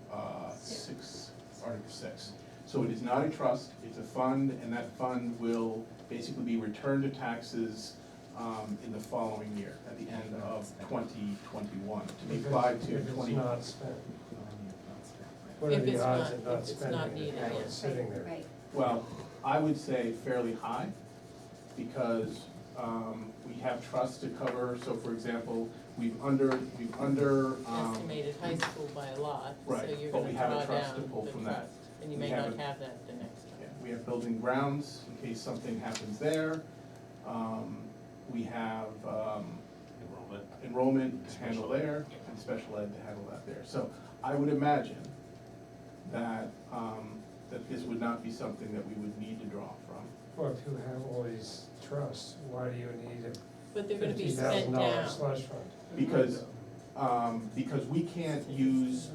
[SPEAKER 12] 6, Article 6. So it is not a trust, it's a fund, and that fund will basically be returned to taxes in the following year, at the end of 2021, to be applied to 20.
[SPEAKER 8] If it's not spent. What are
[SPEAKER 10] If
[SPEAKER 8] the
[SPEAKER 10] it's
[SPEAKER 8] odds
[SPEAKER 10] not-
[SPEAKER 8] of not
[SPEAKER 10] if it's not
[SPEAKER 8] spending
[SPEAKER 10] needed,
[SPEAKER 8] it, while
[SPEAKER 10] yeah.
[SPEAKER 8] it's sitting there?
[SPEAKER 6] Right,
[SPEAKER 12] Well, I would say fairly high, because we have trusts to cover, so for example, we've
[SPEAKER 10] Estimated high school by a lot, so
[SPEAKER 12] Right,
[SPEAKER 10] you're
[SPEAKER 12] but
[SPEAKER 10] gonna
[SPEAKER 12] we have a
[SPEAKER 10] draw
[SPEAKER 12] trust to
[SPEAKER 10] down
[SPEAKER 12] pull
[SPEAKER 10] the
[SPEAKER 12] from that.
[SPEAKER 10] trust, and you
[SPEAKER 12] We
[SPEAKER 10] may
[SPEAKER 12] have
[SPEAKER 10] not
[SPEAKER 12] a-
[SPEAKER 10] have that the next
[SPEAKER 12] Yeah,
[SPEAKER 10] time.
[SPEAKER 12] we have building grounds in case something happens there. we have,
[SPEAKER 2] Enrollment.
[SPEAKER 12] enrollment to handle there, and special ed to handle that there. So I would imagine that, that this would not be something that we would need to draw from.
[SPEAKER 8] Well, if you have all these trusts, why do you need
[SPEAKER 10] But
[SPEAKER 8] a
[SPEAKER 10] they're gonna be
[SPEAKER 8] $50,000
[SPEAKER 10] spent down.
[SPEAKER 8] slush fund?
[SPEAKER 12] Because we can't use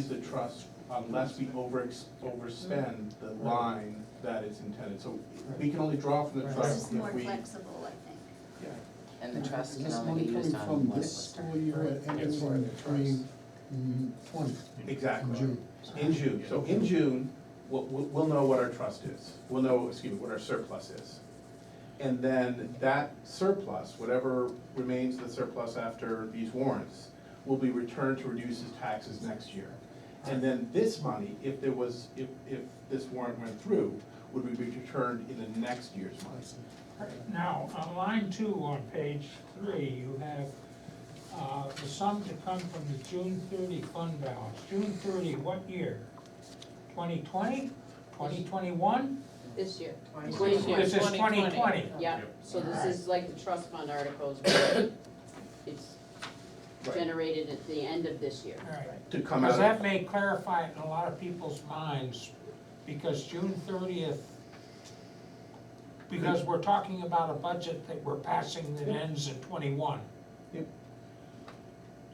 [SPEAKER 12] the trust unless we overspend the line that is intended. So we can only draw from the
[SPEAKER 8] Right.
[SPEAKER 6] This
[SPEAKER 12] trust
[SPEAKER 6] is more
[SPEAKER 12] if we,
[SPEAKER 6] flexible, I think.
[SPEAKER 12] yeah.
[SPEAKER 4] And the trust
[SPEAKER 13] Is
[SPEAKER 4] can
[SPEAKER 13] this
[SPEAKER 4] only
[SPEAKER 13] money
[SPEAKER 4] be used
[SPEAKER 13] coming
[SPEAKER 4] on
[SPEAKER 13] from
[SPEAKER 4] what it
[SPEAKER 13] this
[SPEAKER 4] was
[SPEAKER 13] school year or ending
[SPEAKER 8] That's why
[SPEAKER 13] in
[SPEAKER 8] the trust.
[SPEAKER 13] 2020?
[SPEAKER 12] Exactly.
[SPEAKER 13] In June.
[SPEAKER 12] In June, so in June, we'll know what our trust is, we'll know, what our surplus is. And then that surplus, whatever remains the surplus after these warrants, will be returned to reduce his taxes next year. And then this money, if this warrant went through, would be returned in the next year's money.
[SPEAKER 1] Now, on line 2 on page 3, you have the sum to come from the June 30 fund balance. June 30, what year? 2020? 2021?
[SPEAKER 14] This year.
[SPEAKER 10] This
[SPEAKER 14] Twenty
[SPEAKER 10] year,
[SPEAKER 14] twenty.
[SPEAKER 1] This is 2020.
[SPEAKER 14] Yeah, so this is like the trust fund articles, where it's
[SPEAKER 12] Right.
[SPEAKER 14] generated at the end of this year.
[SPEAKER 1] All right.
[SPEAKER 12] To come
[SPEAKER 1] Because
[SPEAKER 12] out
[SPEAKER 1] that
[SPEAKER 12] of,
[SPEAKER 1] may clarify it in a lot of people's minds, because June 30th, because we're talking about a budget that we're passing that ends in 21.
[SPEAKER 12] Yep.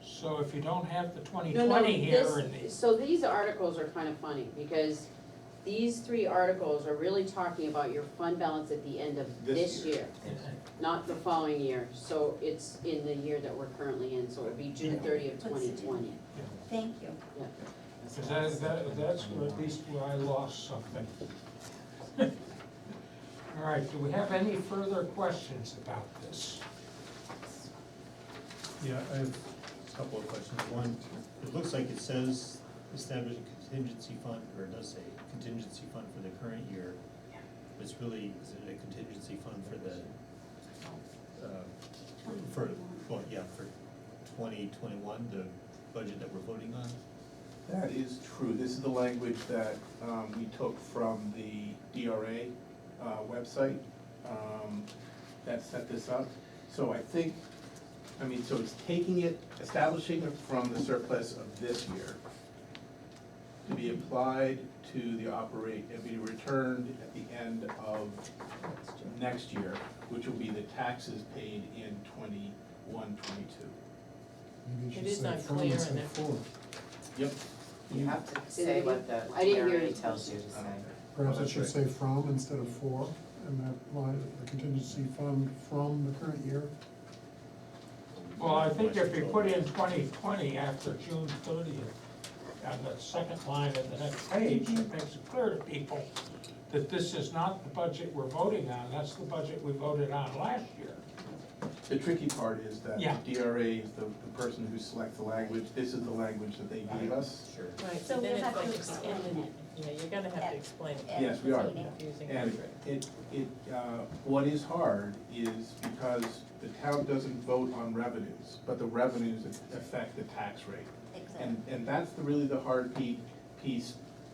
[SPEAKER 1] So if you don't have the
[SPEAKER 14] No,
[SPEAKER 1] 2020 here
[SPEAKER 14] this,
[SPEAKER 1] and the,
[SPEAKER 14] so these articles are kind of funny, because these three articles are really talking about your fund balance at the end of
[SPEAKER 12] This
[SPEAKER 14] this
[SPEAKER 12] year.
[SPEAKER 14] year, not the following year. So it's in the year that we're currently in, so it would be June 30th, 2020.
[SPEAKER 6] Thank you.
[SPEAKER 14] Yeah.
[SPEAKER 1] because that's where at least where I lost something. All right, do we have any further questions about this?
[SPEAKER 3] Yeah, I have a couple of questions. One, it looks like it says establish a contingency fund, or it does say contingency fund for the current year. It's really, is it a contingency fund for the, for 2021, the budget that we're voting on?
[SPEAKER 12] that is true, this is the language that we took from the DRA website that set this up. So I think, so it's taking it, establishing it from the surplus of this year to be applied to the and be returned at the end of next year, which will be the taxes paid in 21, 22.
[SPEAKER 13] Maybe
[SPEAKER 10] It
[SPEAKER 13] you
[SPEAKER 10] is
[SPEAKER 13] should say from
[SPEAKER 10] unclear
[SPEAKER 13] instead
[SPEAKER 10] in
[SPEAKER 13] of
[SPEAKER 10] it.
[SPEAKER 13] for.
[SPEAKER 12] Yep.
[SPEAKER 4] You have to say what the
[SPEAKER 14] I didn't hear
[SPEAKER 4] DRA
[SPEAKER 14] you.
[SPEAKER 4] tells you to say.
[SPEAKER 13] Perhaps it should say from instead of for, and that line, the contingency fund from the current year.
[SPEAKER 1] Well, I think if you put in 2020 after June 30th, on the second line of the next page, it makes it clear to people that this is not the budget we're voting on, that's the budget we voted on last year.
[SPEAKER 12] The tricky part is that
[SPEAKER 1] Yeah.
[SPEAKER 12] the DRA is the person who selects the language, this is the language that they gave us.
[SPEAKER 3] Sure.
[SPEAKER 10] Right,
[SPEAKER 6] So
[SPEAKER 10] then
[SPEAKER 6] we'll
[SPEAKER 10] it's
[SPEAKER 6] have to
[SPEAKER 10] like
[SPEAKER 6] explain
[SPEAKER 10] explaining
[SPEAKER 6] it.
[SPEAKER 10] Yeah, you're gonna have to explain it.
[SPEAKER 6] At
[SPEAKER 12] Yes, we
[SPEAKER 6] the
[SPEAKER 12] are.
[SPEAKER 6] meeting.
[SPEAKER 10] Confusing
[SPEAKER 12] And
[SPEAKER 10] it.
[SPEAKER 12] what is hard is because the town doesn't vote on revenues, but the revenues affect the tax rate.
[SPEAKER 6] Exactly.
[SPEAKER 12] And that's really the hard piece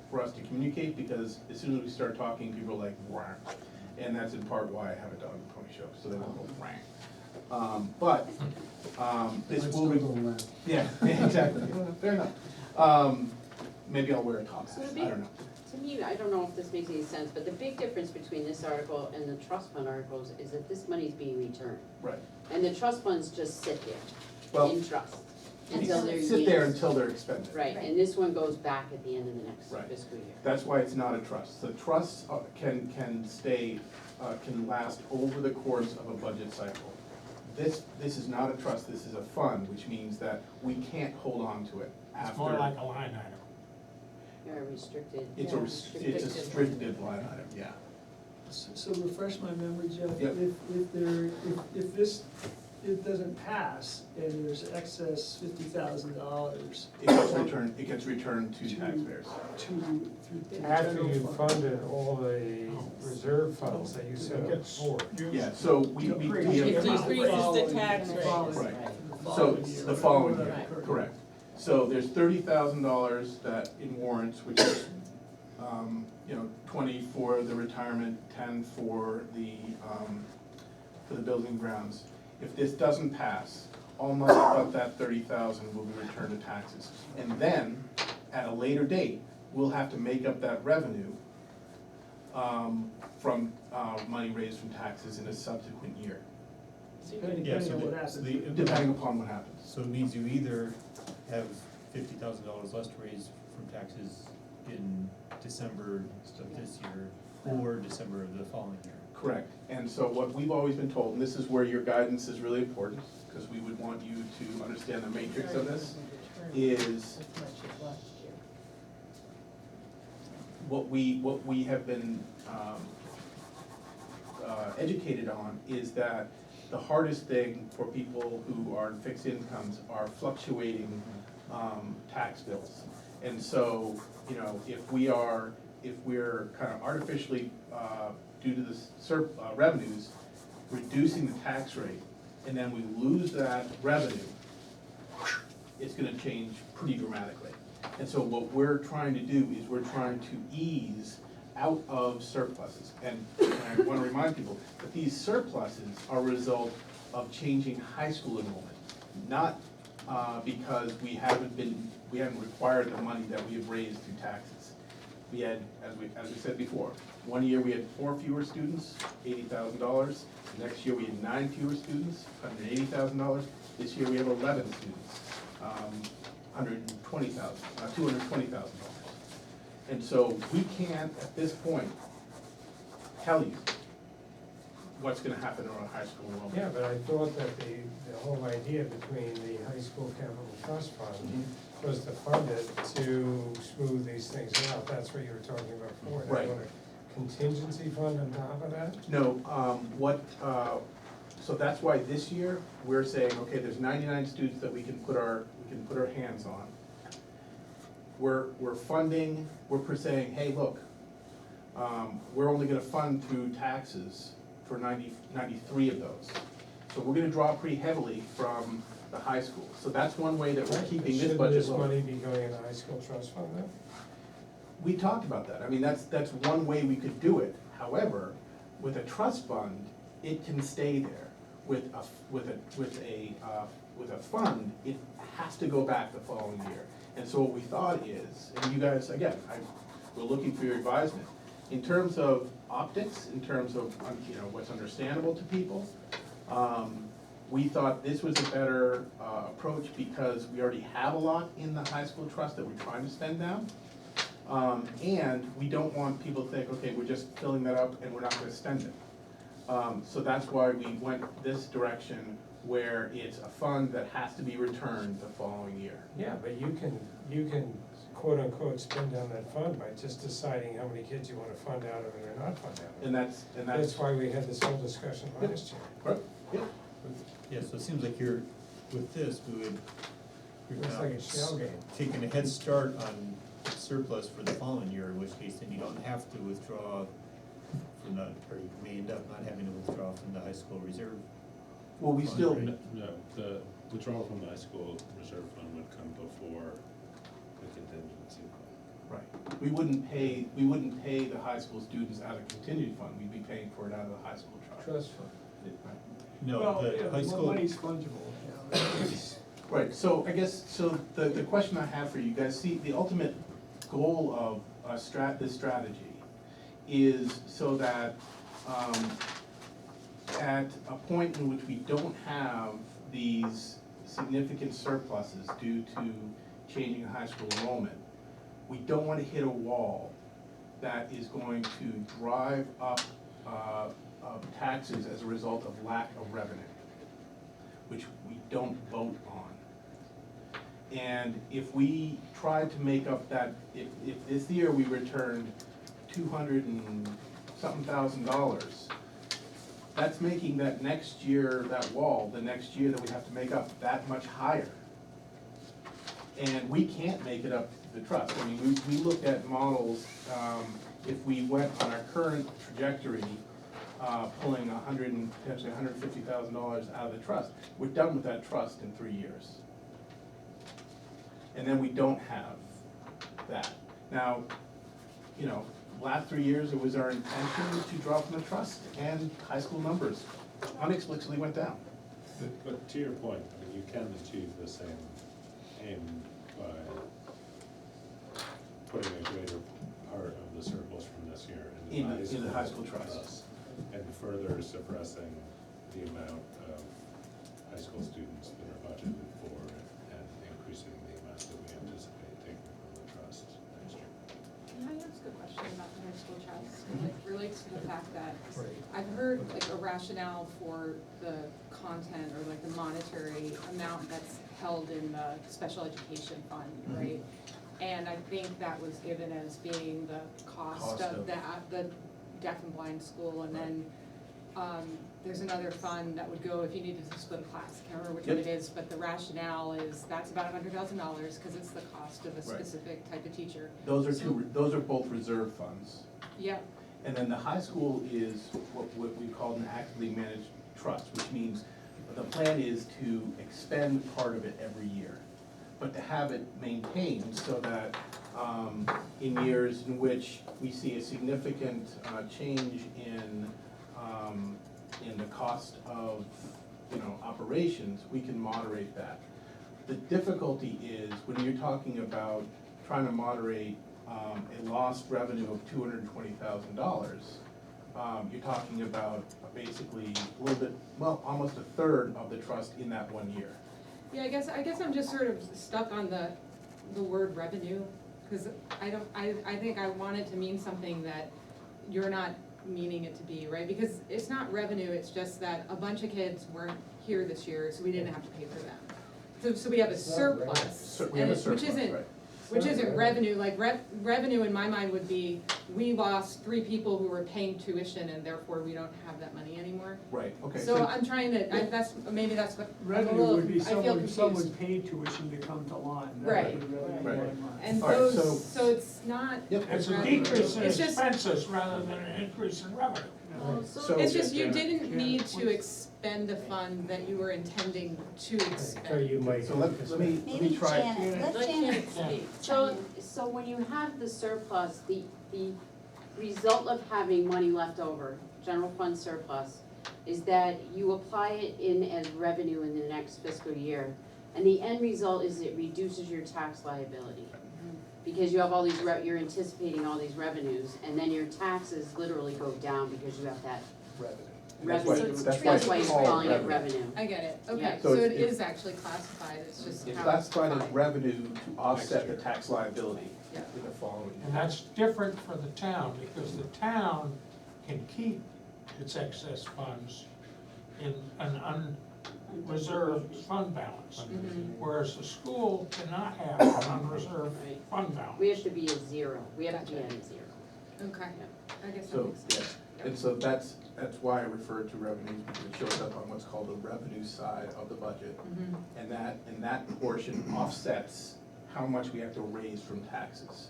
[SPEAKER 12] for us to communicate, because as soon as we start talking, people are like, "Wah." And that's in part why I have a dog and pony show, so they won't go, "Wah." This
[SPEAKER 13] Let's
[SPEAKER 12] will
[SPEAKER 13] go
[SPEAKER 12] be,
[SPEAKER 13] to that.
[SPEAKER 12] yeah, exactly, fair enough. Maybe I'll wear a top
[SPEAKER 14] So
[SPEAKER 12] hat,
[SPEAKER 14] the
[SPEAKER 12] I
[SPEAKER 14] big-
[SPEAKER 12] don't know.
[SPEAKER 14] To me, I don't know if this makes any sense, but the big difference between this article and the trust fund articles is that this money is being returned.
[SPEAKER 12] Right.
[SPEAKER 14] And the trust funds just sit there
[SPEAKER 12] Well,
[SPEAKER 14] in trust until they're used.
[SPEAKER 12] sit there until they're expended.
[SPEAKER 14] Right, and this one goes back at the end of the next
[SPEAKER 12] Right.
[SPEAKER 14] fiscal year.
[SPEAKER 12] That's why it's not a trust. The trusts can stay, can last over the course of a budget cycle. This is not a trust, this is a fund, which means that we can't hold on to it after.
[SPEAKER 1] It's more like a line item.
[SPEAKER 14] They're restricted.
[SPEAKER 12] It's a restricted line item, yeah.
[SPEAKER 11] So refresh my memory, Jeff,
[SPEAKER 12] Yep.
[SPEAKER 11] if this, it doesn't pass and there's excess $50,000
[SPEAKER 12] It gets returned to taxpayers.
[SPEAKER 11] through the
[SPEAKER 8] After
[SPEAKER 11] general
[SPEAKER 8] you
[SPEAKER 11] fund.
[SPEAKER 8] funded all the reserve funds that you set up
[SPEAKER 1] It's-
[SPEAKER 8] before.
[SPEAKER 12] Yeah, so we
[SPEAKER 10] It
[SPEAKER 12] have.
[SPEAKER 10] decreases the tax rate.
[SPEAKER 12] Right.
[SPEAKER 11] The
[SPEAKER 12] So
[SPEAKER 11] following year,
[SPEAKER 12] the following
[SPEAKER 11] right.
[SPEAKER 12] year, correct. So there's $30,000 that in warrants, which is, 20 for the retirement, 10 for the for the building grounds. If this doesn't pass, all money but that 30,000 will be returned to taxes. And then, at a later date, we'll have to make up that revenue from money raised from taxes in a subsequent year,
[SPEAKER 3] Yeah, so
[SPEAKER 12] depending upon what happens.
[SPEAKER 3] So it means you either have $50,000 less to raise from taxes in December of this year, or December of the following year.
[SPEAKER 12] Correct, and so what we've always been told, and this is where your guidance is really important, because we would want you to understand the matrix of this, is
[SPEAKER 10] As much as last year.
[SPEAKER 12] what we have been educated on is that the hardest thing for people who are in fixed incomes are fluctuating tax bills. And so, you know, if we're kind of artificially, due to the revenues, reducing the tax rate, and then we lose that revenue, it's gonna change pretty dramatically. And so what we're trying to do is we're trying to ease out of surpluses. And I wanna remind people that these surpluses are a result of changing high school enrollment, not because we haven't required the money that we have raised through taxes. We had, as we said before, one year we had 4 fewer students, $80,000. Next year we had 9 fewer students, $180,000. This year we have 11 students, $220,000. And so we can't, at this point, tell you what's gonna happen in our high school enrollment.
[SPEAKER 8] Yeah, but I thought that the whole idea between the high school capital trust fund was to fund it to smooth these things out. That's what you were talking about before. Now you
[SPEAKER 12] Right.
[SPEAKER 8] want a contingency fund on top of that?
[SPEAKER 12] No, so that's why this year, we're saying, okay, there's 99 students that we can put our hands on. We're funding, we're saying, hey, look, we're only gonna fund through taxes for 93 of those. So we're gonna draw pretty heavily from the high school. So that's one way that we're
[SPEAKER 8] Right,
[SPEAKER 12] keeping
[SPEAKER 8] but
[SPEAKER 12] this budget
[SPEAKER 8] Shouldn't
[SPEAKER 12] low.
[SPEAKER 8] this money be going in the high school trust fund then?
[SPEAKER 12] We talked about that, I mean, that's one way we could do it. However, with a trust fund, it can stay there. With a fund, it has to go back the following year. And so what we thought is, and you guys, again, we're looking for your advisement, in terms of optics, in terms of, you know, what's understandable to people, we thought this was a better approach because we already have a lot in the high school trust that we're trying to spend down. And we don't want people to think, okay, we're just filling that up and we're not gonna spend it. So that's why we went this direction, where it's a fund that has to be returned the following year.
[SPEAKER 8] Yeah, but you can quote unquote spend down that fund by just deciding how many kids you wanna fund out of it or not fund out of it.
[SPEAKER 12] And that's.
[SPEAKER 8] That's why we had this whole discussion last year.
[SPEAKER 12] Right, yeah.
[SPEAKER 3] Yeah, so it seems like with this, we're
[SPEAKER 8] Looks like a shell game.
[SPEAKER 3] taking a head start on surplus for the following year, in which case then you don't have to withdraw from the, or you may end up not having to withdraw from the high school reserve.
[SPEAKER 12] Well, we still,
[SPEAKER 3] Right.
[SPEAKER 2] No, the withdrawal from the high school reserve fund would come before the contingency fund.
[SPEAKER 12] right, we wouldn't pay the high school students out of contingent fund, we'd be paying for it out of the high school trust.
[SPEAKER 8] Trust fund.
[SPEAKER 12] Right.
[SPEAKER 3] No, the high school.
[SPEAKER 11] Money's fungible, yeah.
[SPEAKER 12] Right, so I guess, the question I have for you guys, see, the ultimate goal of this strategy is so that, at a point in which we don't have these significant surpluses due to changing high school enrollment, we don't wanna hit a wall that is going to drive up, taxes as a result of lack of revenue, which we don't vote on. And if we tried to make up that, if this year we returned $200 and something thousand, that's making that next year, that wall, the next year that we have to make up, that much higher. And we can't make it up to the trust. I mean, we looked at models, if we went on our current trajectory, pulling potentially $150,000 out of the trust, we're done with that trust in 3 years. And then we don't have that. Now, you know, last 3 years, it was our intention to draw from the trust, and high school numbers unexplicably went down.
[SPEAKER 2] But to your point, I mean, you can achieve the same aim by putting a greater part of the surplus from this year
[SPEAKER 12] In the high school trust.
[SPEAKER 2] and further suppressing the amount of high school students that are budgeted for and increasing the amount that we anticipate taking from the trust next year.
[SPEAKER 5] Can I ask a question about the high school trust? It relates to the fact that I've heard like a rationale for the content or like the monetary amount that's held in the special education fund, right? And I think that was given as being the cost of the deaf and blind school, and then, there's another fund that would go if you needed to split a class, I can't remember which one it is, but the rationale is that's about $100,000, cause it's the cost of a specific type of teacher.
[SPEAKER 12] Those are both reserve funds.
[SPEAKER 5] Yep,
[SPEAKER 12] And then the high school is what we call an actively managed trust, which means the plan is to expend part of it every year, but to have it maintained so that in years in which we see a significant change in the cost of, operations, we can moderate that. The difficulty is when you're talking about trying to moderate a lost revenue of $220,000, you're talking about basically a little bit, well, almost a third of the trust in that 1 year.
[SPEAKER 5] yeah, I guess I'm just sort of stuck on the word revenue, cause I think I want it to mean something that you're not meaning it to be, right? Because it's not revenue, it's just that a bunch of kids weren't here this year, so we didn't have to pay for them. So we have a surplus,
[SPEAKER 12] We have a
[SPEAKER 5] and
[SPEAKER 12] surplus,
[SPEAKER 5] which
[SPEAKER 12] right.
[SPEAKER 5] isn't revenue, like revenue in my mind would be, we lost 3 people who were paying tuition and therefore we don't have that money anymore.
[SPEAKER 12] Right, okay.
[SPEAKER 5] So I'm trying to, maybe that's what, I'm a
[SPEAKER 11] Revenue
[SPEAKER 5] little,
[SPEAKER 11] would be
[SPEAKER 5] I feel confused.
[SPEAKER 11] someone paid tuition to come to Lyme. That
[SPEAKER 5] Right.
[SPEAKER 11] would be revenue
[SPEAKER 12] Right.
[SPEAKER 11] in my mind.
[SPEAKER 5] And
[SPEAKER 12] All right,
[SPEAKER 5] those, so it's not.
[SPEAKER 12] Yep.
[SPEAKER 1] It's a
[SPEAKER 5] revenue.
[SPEAKER 1] decrease in
[SPEAKER 5] It's just-
[SPEAKER 1] expenses rather than an increase in revenue.
[SPEAKER 12] So-
[SPEAKER 5] It's just you
[SPEAKER 2] Janet,
[SPEAKER 5] didn't need to expend a fund that you were intending to
[SPEAKER 8] So
[SPEAKER 5] expend.
[SPEAKER 8] you might.
[SPEAKER 12] So let me
[SPEAKER 6] Maybe
[SPEAKER 12] try.
[SPEAKER 6] Janet, let
[SPEAKER 10] Let
[SPEAKER 6] Janet
[SPEAKER 10] Janet speak.
[SPEAKER 14] So when you have the surplus, the result of having money left over, general fund surplus, is that you apply it in as revenue in the next fiscal year. And the end result is it reduces your tax liability. Because you have all these, you're anticipating all these revenues, and then your taxes literally go down because you have that
[SPEAKER 12] That's why-
[SPEAKER 14] revenue.
[SPEAKER 12] that's why it's
[SPEAKER 14] That's why you're
[SPEAKER 12] called
[SPEAKER 14] calling it
[SPEAKER 12] revenue.
[SPEAKER 14] revenue.
[SPEAKER 5] I get it,
[SPEAKER 14] Yeah.
[SPEAKER 5] okay,
[SPEAKER 12] So
[SPEAKER 5] so it
[SPEAKER 12] it's-
[SPEAKER 5] is actually classified, it's just
[SPEAKER 12] It's
[SPEAKER 5] how
[SPEAKER 12] classified as
[SPEAKER 5] defined.
[SPEAKER 12] revenue to offset the tax liability
[SPEAKER 5] Yeah.
[SPEAKER 12] in the following
[SPEAKER 1] And
[SPEAKER 12] year.
[SPEAKER 1] that's different for the town, because the town can keep its excess funds in an unreserved fund balance,
[SPEAKER 5] Mhm.
[SPEAKER 1] whereas the school cannot have an unreserved
[SPEAKER 14] Right.
[SPEAKER 1] fund balance.
[SPEAKER 14] We have to be at zero, we have to be at zero.
[SPEAKER 5] Okay, I guess that
[SPEAKER 12] So,
[SPEAKER 5] makes sense.
[SPEAKER 12] yeah, and so that's why I referred to revenues, because it shows up on what's called the revenue side of the budget.
[SPEAKER 5] Mhm.
[SPEAKER 12] And that portion offsets how much we have to raise from taxes.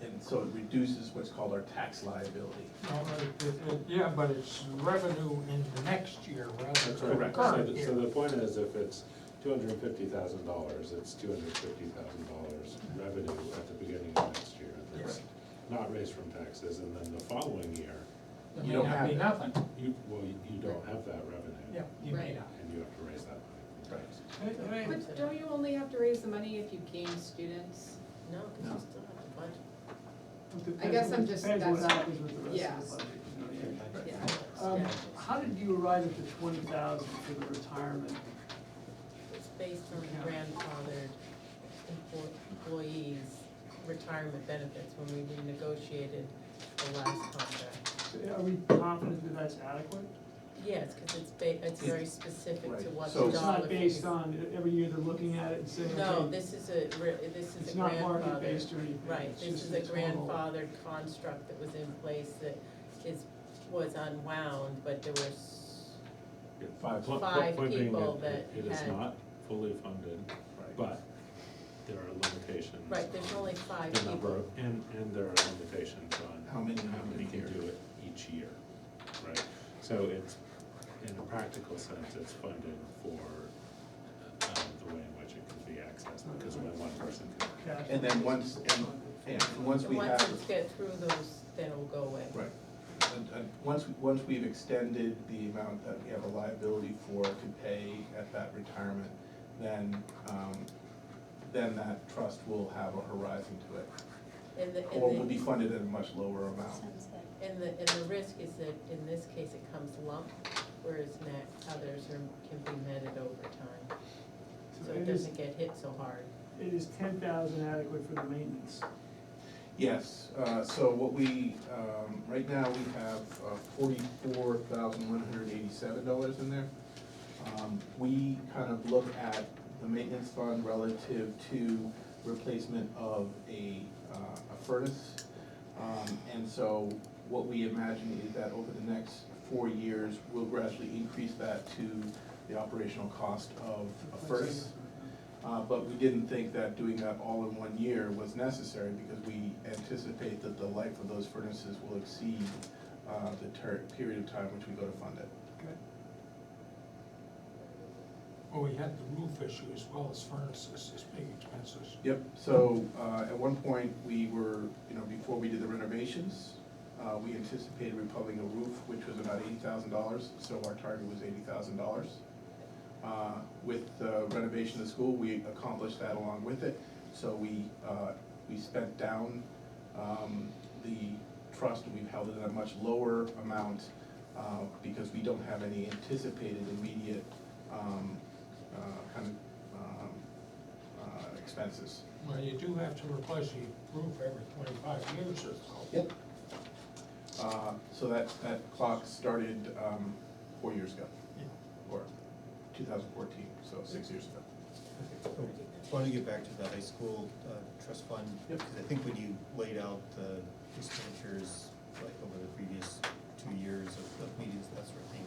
[SPEAKER 12] And so it reduces what's called our tax liability.
[SPEAKER 1] No, yeah, but it's revenue in the next year rather
[SPEAKER 2] That's
[SPEAKER 1] than the
[SPEAKER 12] correct.
[SPEAKER 1] current
[SPEAKER 2] So
[SPEAKER 1] year.
[SPEAKER 2] the point is, if it's $250,000, it's $250,000 revenue at the beginning of next year. That's not raised from taxes, and then the following year,
[SPEAKER 1] It
[SPEAKER 12] You
[SPEAKER 1] may
[SPEAKER 12] don't
[SPEAKER 1] not
[SPEAKER 12] have
[SPEAKER 1] be
[SPEAKER 12] it.
[SPEAKER 1] nothing.
[SPEAKER 2] you don't have that revenue.
[SPEAKER 1] Yeah, you may
[SPEAKER 5] Right.
[SPEAKER 1] not.
[SPEAKER 2] And you have to raise that money from taxes.
[SPEAKER 5] But don't you only have to raise the money if you gain students?
[SPEAKER 10] No,
[SPEAKER 12] No.
[SPEAKER 10] because you still have the budget.
[SPEAKER 11] It depends
[SPEAKER 5] I guess
[SPEAKER 11] what-
[SPEAKER 5] I'm just-
[SPEAKER 11] Depends what
[SPEAKER 5] that's-
[SPEAKER 11] happens with the rest
[SPEAKER 5] yeah.
[SPEAKER 11] of the budget, you know, yeah.
[SPEAKER 5] Yeah.
[SPEAKER 11] How did you arrive at the 20,000 for the retirement?
[SPEAKER 10] It's based on the grandfathered employees' retirement benefits when we renegotiated the last contract.
[SPEAKER 11] So are we confident that that's adequate?
[SPEAKER 10] Yes, because it's very specific to
[SPEAKER 12] Right.
[SPEAKER 10] what the
[SPEAKER 12] So-
[SPEAKER 10] dollar.
[SPEAKER 11] It's not based
[SPEAKER 10] is.
[SPEAKER 11] on, every year they're looking at it and saying,
[SPEAKER 10] No,
[SPEAKER 11] okay,
[SPEAKER 10] this is
[SPEAKER 11] it's
[SPEAKER 10] a
[SPEAKER 11] not market-based
[SPEAKER 10] grandfathered,
[SPEAKER 11] or anything.
[SPEAKER 10] right,
[SPEAKER 11] it's
[SPEAKER 10] this
[SPEAKER 11] just
[SPEAKER 10] is a
[SPEAKER 11] its normal-
[SPEAKER 10] grandfathered construct that was in place that was unwound, but there was,
[SPEAKER 2] Point
[SPEAKER 10] Five
[SPEAKER 2] being
[SPEAKER 10] people
[SPEAKER 2] that
[SPEAKER 10] that
[SPEAKER 2] it is
[SPEAKER 10] had-
[SPEAKER 2] not fully funded, but there are limitations.
[SPEAKER 10] right, there's
[SPEAKER 2] on
[SPEAKER 10] only 5
[SPEAKER 2] the number
[SPEAKER 10] people.
[SPEAKER 2] of- And there are limitations on
[SPEAKER 12] How many
[SPEAKER 2] can
[SPEAKER 12] years.
[SPEAKER 2] do it each year, right? So it's, in a practical sense, it's funded for the way in which it can be accessed, because when one person can.
[SPEAKER 11] Cash
[SPEAKER 12] And then once we
[SPEAKER 10] And once
[SPEAKER 12] have,
[SPEAKER 10] it's get through those, then it'll go away.
[SPEAKER 12] right, once we've extended the amount that we have a liability for to pay at that retirement, then that trust will have a horizon to it. Or will be funded at a much lower amount.
[SPEAKER 6] Sounds good.
[SPEAKER 10] And the risk is that in this case it comes lump, whereas others can be netted over time. So it doesn't get hit so hard.
[SPEAKER 11] It is 10,000 adequate for the maintenance.
[SPEAKER 12] Yes, so what we, right now we have $44,187 in there. We kind of look at the maintenance fund relative to replacement of a furnace. And so what we imagine is that over the next 4 years, we'll gradually increase that to the operational cost of a furnace. But we didn't think that doing that all in 1 year was necessary because we anticipate that the life of those furnaces will exceed the period of time which we go to fund it.
[SPEAKER 1] Well, we had the roof issue as well as furnaces, as big expenses.
[SPEAKER 12] Yep, so at one point, we were, before we did the renovations, we anticipated replacing a roof, which was about $80,000, so our target was $80,000. With the renovation of the school, we accomplished that along with it, so we spent down the trust, and we've held it at a much lower amount because we don't have any anticipated immediate expenses.
[SPEAKER 1] Well, you do have to replace the roof every 25 years or so.
[SPEAKER 12] Yep. So that clock started 4 years ago, or 2014, so 6 years ago.
[SPEAKER 3] I want to get back to the high school trust fund,
[SPEAKER 12] Yep.
[SPEAKER 3] because I think when you laid out the expenditures, like over the previous 2 years of meetings, that sort of thing,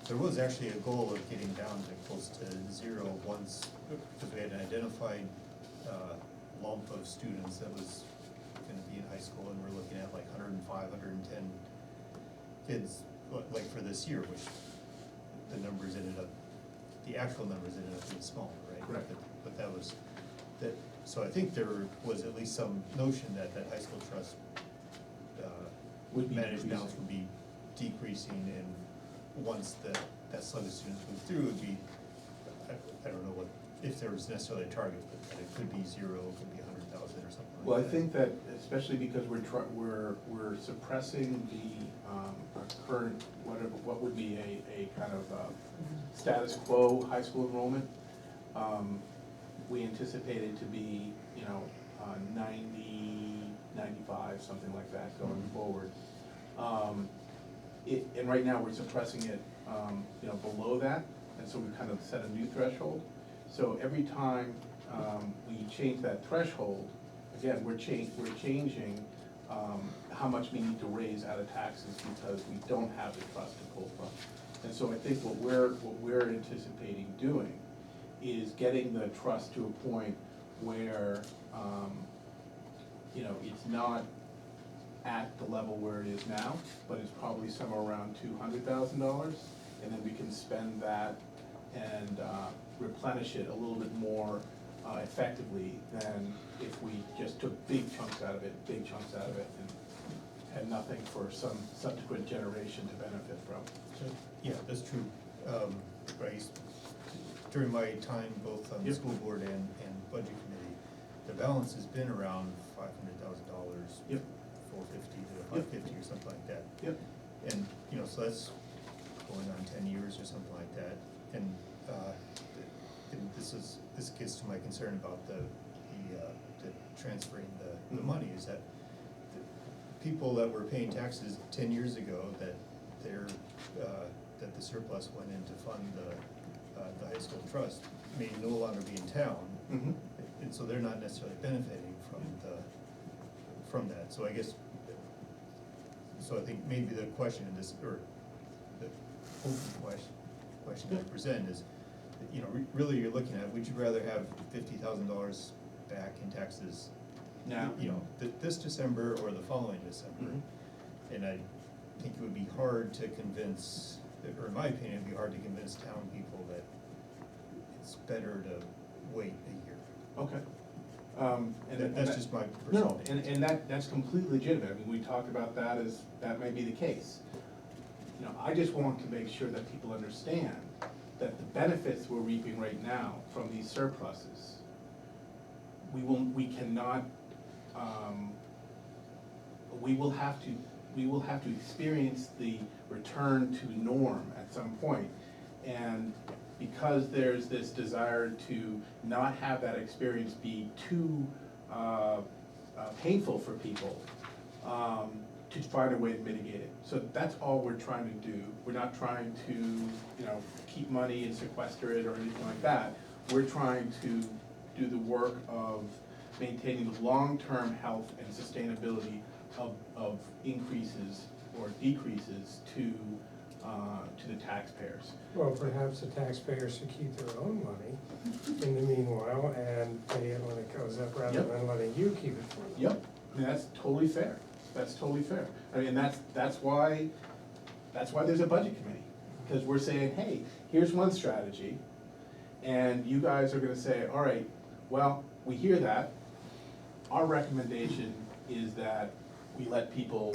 [SPEAKER 3] there was actually a goal of getting down to close to zero once, because we had an identified lump of students that was gonna be in high school, and we're looking at like 105, 110 kids, like for this year, which the numbers ended up, the actual numbers ended up being smaller, right?
[SPEAKER 12] Correct.
[SPEAKER 3] But that was, so I think there was at least some notion that high school trust
[SPEAKER 12] Would be
[SPEAKER 3] managed
[SPEAKER 12] decreasing.
[SPEAKER 3] balance would be decreasing, and once that slug of students moved through, it would be, I don't know if there was necessarily a target, but it could be zero, it could be 100,000 or something like that.
[SPEAKER 12] Well, I think that especially because we're suppressing the our current, what would be a kind of status quo high school enrollment, we anticipate it to be, 90, 95, something like that going forward. And right now, we're suppressing it, below that, and so we kind of set a new threshold. So every time we change that threshold, again, we're changing how much we need to raise out of taxes because we don't have the trust to pull from. And so I think what we're anticipating doing is getting the trust to a point where, it's not at the level where it is now, but it's probably somewhere around $200,000, and then we can spend that and replenish it a little bit more effectively than if we just took big chunks out of it, and had nothing for some subsequent generation to benefit from.
[SPEAKER 3] Yeah, that's true. Right, during my time both on the
[SPEAKER 12] Yep.
[SPEAKER 3] school board and budget committee, the balance has been around $500,000.
[SPEAKER 12] Yep.
[SPEAKER 3] 450 to
[SPEAKER 12] Yep.
[SPEAKER 3] 550 or something like that.
[SPEAKER 12] Yep.
[SPEAKER 3] And, so that's going on 10 years or something like that. And this gets to my concern about the transferring the money, is that the people that were paying taxes 10 years ago, that that the surplus went in to fund the high school trust, may no longer be in town.
[SPEAKER 12] Mm-hmm.
[SPEAKER 3] And so they're not necessarily benefiting from that. So I guess, I think maybe the question in this, or the open question I present is, really you're looking at, would you rather have $50,000 back in taxes
[SPEAKER 12] Now.
[SPEAKER 3] This December or the following December?
[SPEAKER 12] Mhm.
[SPEAKER 3] And I think it would be hard to convince, or in my opinion, it'd be hard to convince town people that it's better to wait a year.
[SPEAKER 12] Okay.
[SPEAKER 3] That's just my
[SPEAKER 12] No,
[SPEAKER 3] personal.
[SPEAKER 12] and that's completely legitimate, I mean, we talked about that as, that may be the case. You know, I just want to make sure that people understand that the benefits we're reaping right now from these surpluses, we cannot, we will have to experience the return to norm at some point. And because there's this desire to not have that experience be too painful for people, to find a way to mitigate it. So that's all we're trying to do. We're not trying to, you know, keep money and sequester it or anything like that. We're trying to do the work of maintaining the long-term health and sustainability of increases or decreases to the taxpayers.
[SPEAKER 8] Well, perhaps the taxpayers should keep their own money in the meanwhile and pay it when it goes up rather
[SPEAKER 12] Yep.
[SPEAKER 8] than letting you keep it for them.
[SPEAKER 12] Yep, I mean, that's totally fair, that's totally fair. I mean, that's why there's a budget committee, because we're saying, hey, here's one strategy, and you guys are gonna say, all right, well, we hear that. Our recommendation is that we let people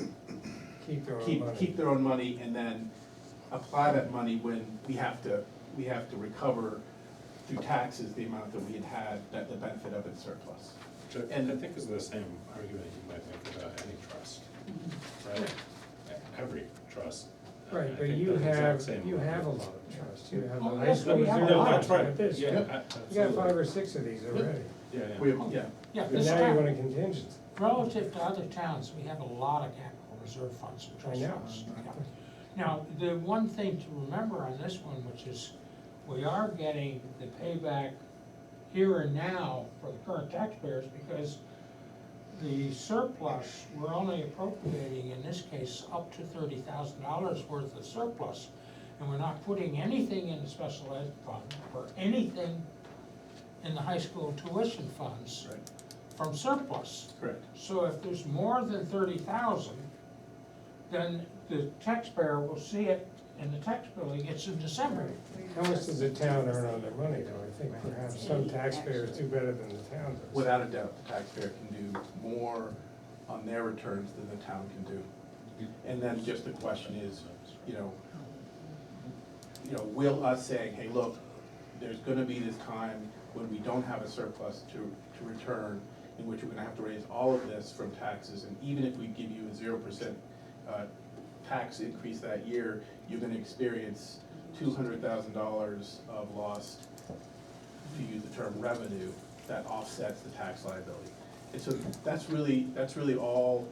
[SPEAKER 8] Keep their own money.
[SPEAKER 12] keep their own money and then apply that money when we have to recover through taxes the amount that we had the benefit of in surplus.
[SPEAKER 2] Which I think is the same argument you might make about any trust, right? Every trust. I
[SPEAKER 8] Right, but
[SPEAKER 2] think
[SPEAKER 8] you
[SPEAKER 2] that's the exact
[SPEAKER 8] have,
[SPEAKER 2] same
[SPEAKER 8] you have a
[SPEAKER 2] argument.
[SPEAKER 8] lot of trust, you have
[SPEAKER 1] Oh,
[SPEAKER 8] the high
[SPEAKER 1] yes,
[SPEAKER 8] school
[SPEAKER 1] we have a
[SPEAKER 8] reserve
[SPEAKER 1] lot.
[SPEAKER 8] fund,
[SPEAKER 2] That's right.
[SPEAKER 8] like this,
[SPEAKER 2] Yeah,
[SPEAKER 8] you got
[SPEAKER 2] absolutely.
[SPEAKER 8] 5 or 6 of these already.
[SPEAKER 2] Yeah,
[SPEAKER 12] We
[SPEAKER 2] yeah.
[SPEAKER 12] have, yeah,
[SPEAKER 1] Yeah,
[SPEAKER 8] And
[SPEAKER 1] this
[SPEAKER 8] now you
[SPEAKER 1] town,
[SPEAKER 8] want a contingency.
[SPEAKER 1] relative to other towns, we have a lot of capital reserve funds and trust
[SPEAKER 8] I know.
[SPEAKER 1] funds. Yeah. Now, the one thing to remember on this one, which is, we are getting the payback here and now for the current taxpayers, because the surplus, we're only appropriating, in this case, up to $30,000 worth of surplus. And we're not putting anything in the special ed fund or anything in the high school tuition funds
[SPEAKER 12] right,
[SPEAKER 1] from surplus.
[SPEAKER 12] correct.
[SPEAKER 1] So if there's more than 30,000, then the taxpayer will see it in the tax bill he gets in December.
[SPEAKER 8] How much does the town earn on their money, though? I think perhaps some taxpayers do better than the town does.
[SPEAKER 12] Without a doubt, the taxpayer can do more on their returns than the town can do. And then just the question is, you know, will us saying, hey, look, there's gonna be this time when we don't have a surplus to return, in which we're gonna have to raise all of this from taxes, and even if we give you a 0% tax increase that year, you're gonna experience $200,000 of lost, to use the term revenue, that offsets the tax liability. And so that's really all,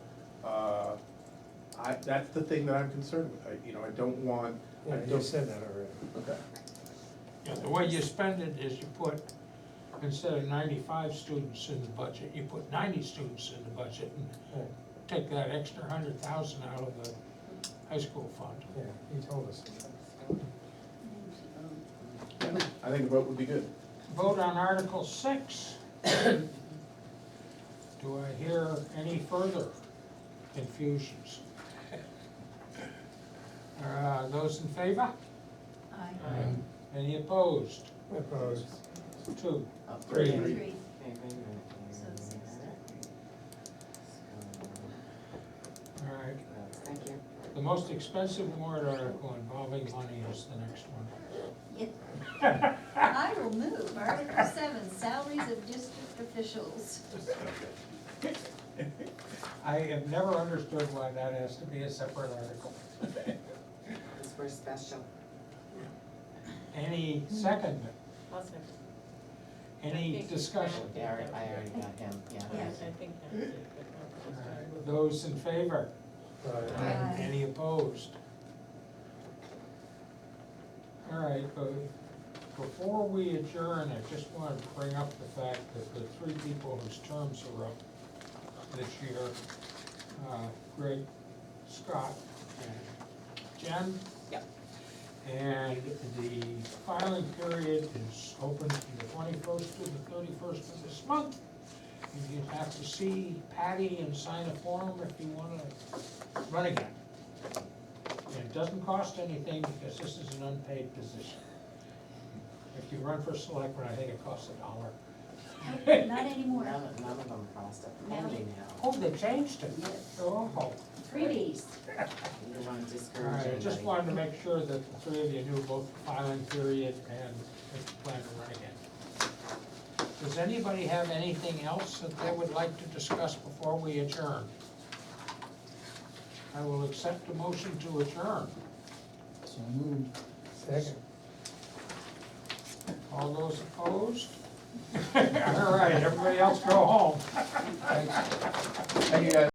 [SPEAKER 12] that's the thing that I'm concerned with, I don't want.
[SPEAKER 8] Yeah, you said that already.
[SPEAKER 12] Okay.
[SPEAKER 1] Yeah, the way you spend it is you put, instead of 95 students in the budget, you put 90 students in the budget and
[SPEAKER 8] Right.
[SPEAKER 1] take that extra 100,000 out of the high school fund.
[SPEAKER 8] Yeah, you told us.
[SPEAKER 12] I think a vote would be good.
[SPEAKER 1] Vote on Article 6. Do I hear any further confusions? Those in favor?
[SPEAKER 6] Aye.
[SPEAKER 1] Any opposed?
[SPEAKER 8] Opposed.
[SPEAKER 1] 2,
[SPEAKER 8] Three.
[SPEAKER 1] 3.
[SPEAKER 6] Three.
[SPEAKER 4] Okay, wait a minute.
[SPEAKER 6] So 6.
[SPEAKER 1] All right.
[SPEAKER 4] Thank you.
[SPEAKER 1] The most expensive warrant article involving money is the next one.
[SPEAKER 6] I will move Article 7, salaries of district officials.
[SPEAKER 1] I have never understood why that has to be a separate article.
[SPEAKER 4] Because we're special.
[SPEAKER 1] Any second,
[SPEAKER 10] I'll second.
[SPEAKER 1] any discussion?
[SPEAKER 4] Yeah, I already got him, yeah.
[SPEAKER 10] I think that's it, but
[SPEAKER 1] All
[SPEAKER 10] I'll
[SPEAKER 1] right, those in favor?
[SPEAKER 8] Right.
[SPEAKER 1] Any opposed? All right, but before we adjourn, I just wanted to bring up the fact that the 3 people whose terms are up this year, Greg, Scott, and Jen.
[SPEAKER 4] Yep.
[SPEAKER 1] And the filing period is open from the 21st to the 31st of this month. And you have to see Patty and sign a form if you want to run again. And it doesn't cost anything because this is an unpaid position. If you run for selectman, I think it costs $1.
[SPEAKER 6] Not anymore.
[SPEAKER 4] None of them cost a penny now.
[SPEAKER 1] Oh, they changed it.
[SPEAKER 6] Yes.
[SPEAKER 1] Oh.
[SPEAKER 6] Freebies.
[SPEAKER 4] You don't wanna
[SPEAKER 1] All
[SPEAKER 4] discourage
[SPEAKER 1] right, I
[SPEAKER 4] anybody.
[SPEAKER 1] just wanted to make sure that the three of you knew both the filing period and if you plan to run again. Does anybody have anything else that they would like to discuss before we adjourn? I will accept a motion to adjourn.
[SPEAKER 13] So moved.
[SPEAKER 8] Second.
[SPEAKER 1] All those opposed? All right, everybody else go home.
[SPEAKER 12] Thank you, guys.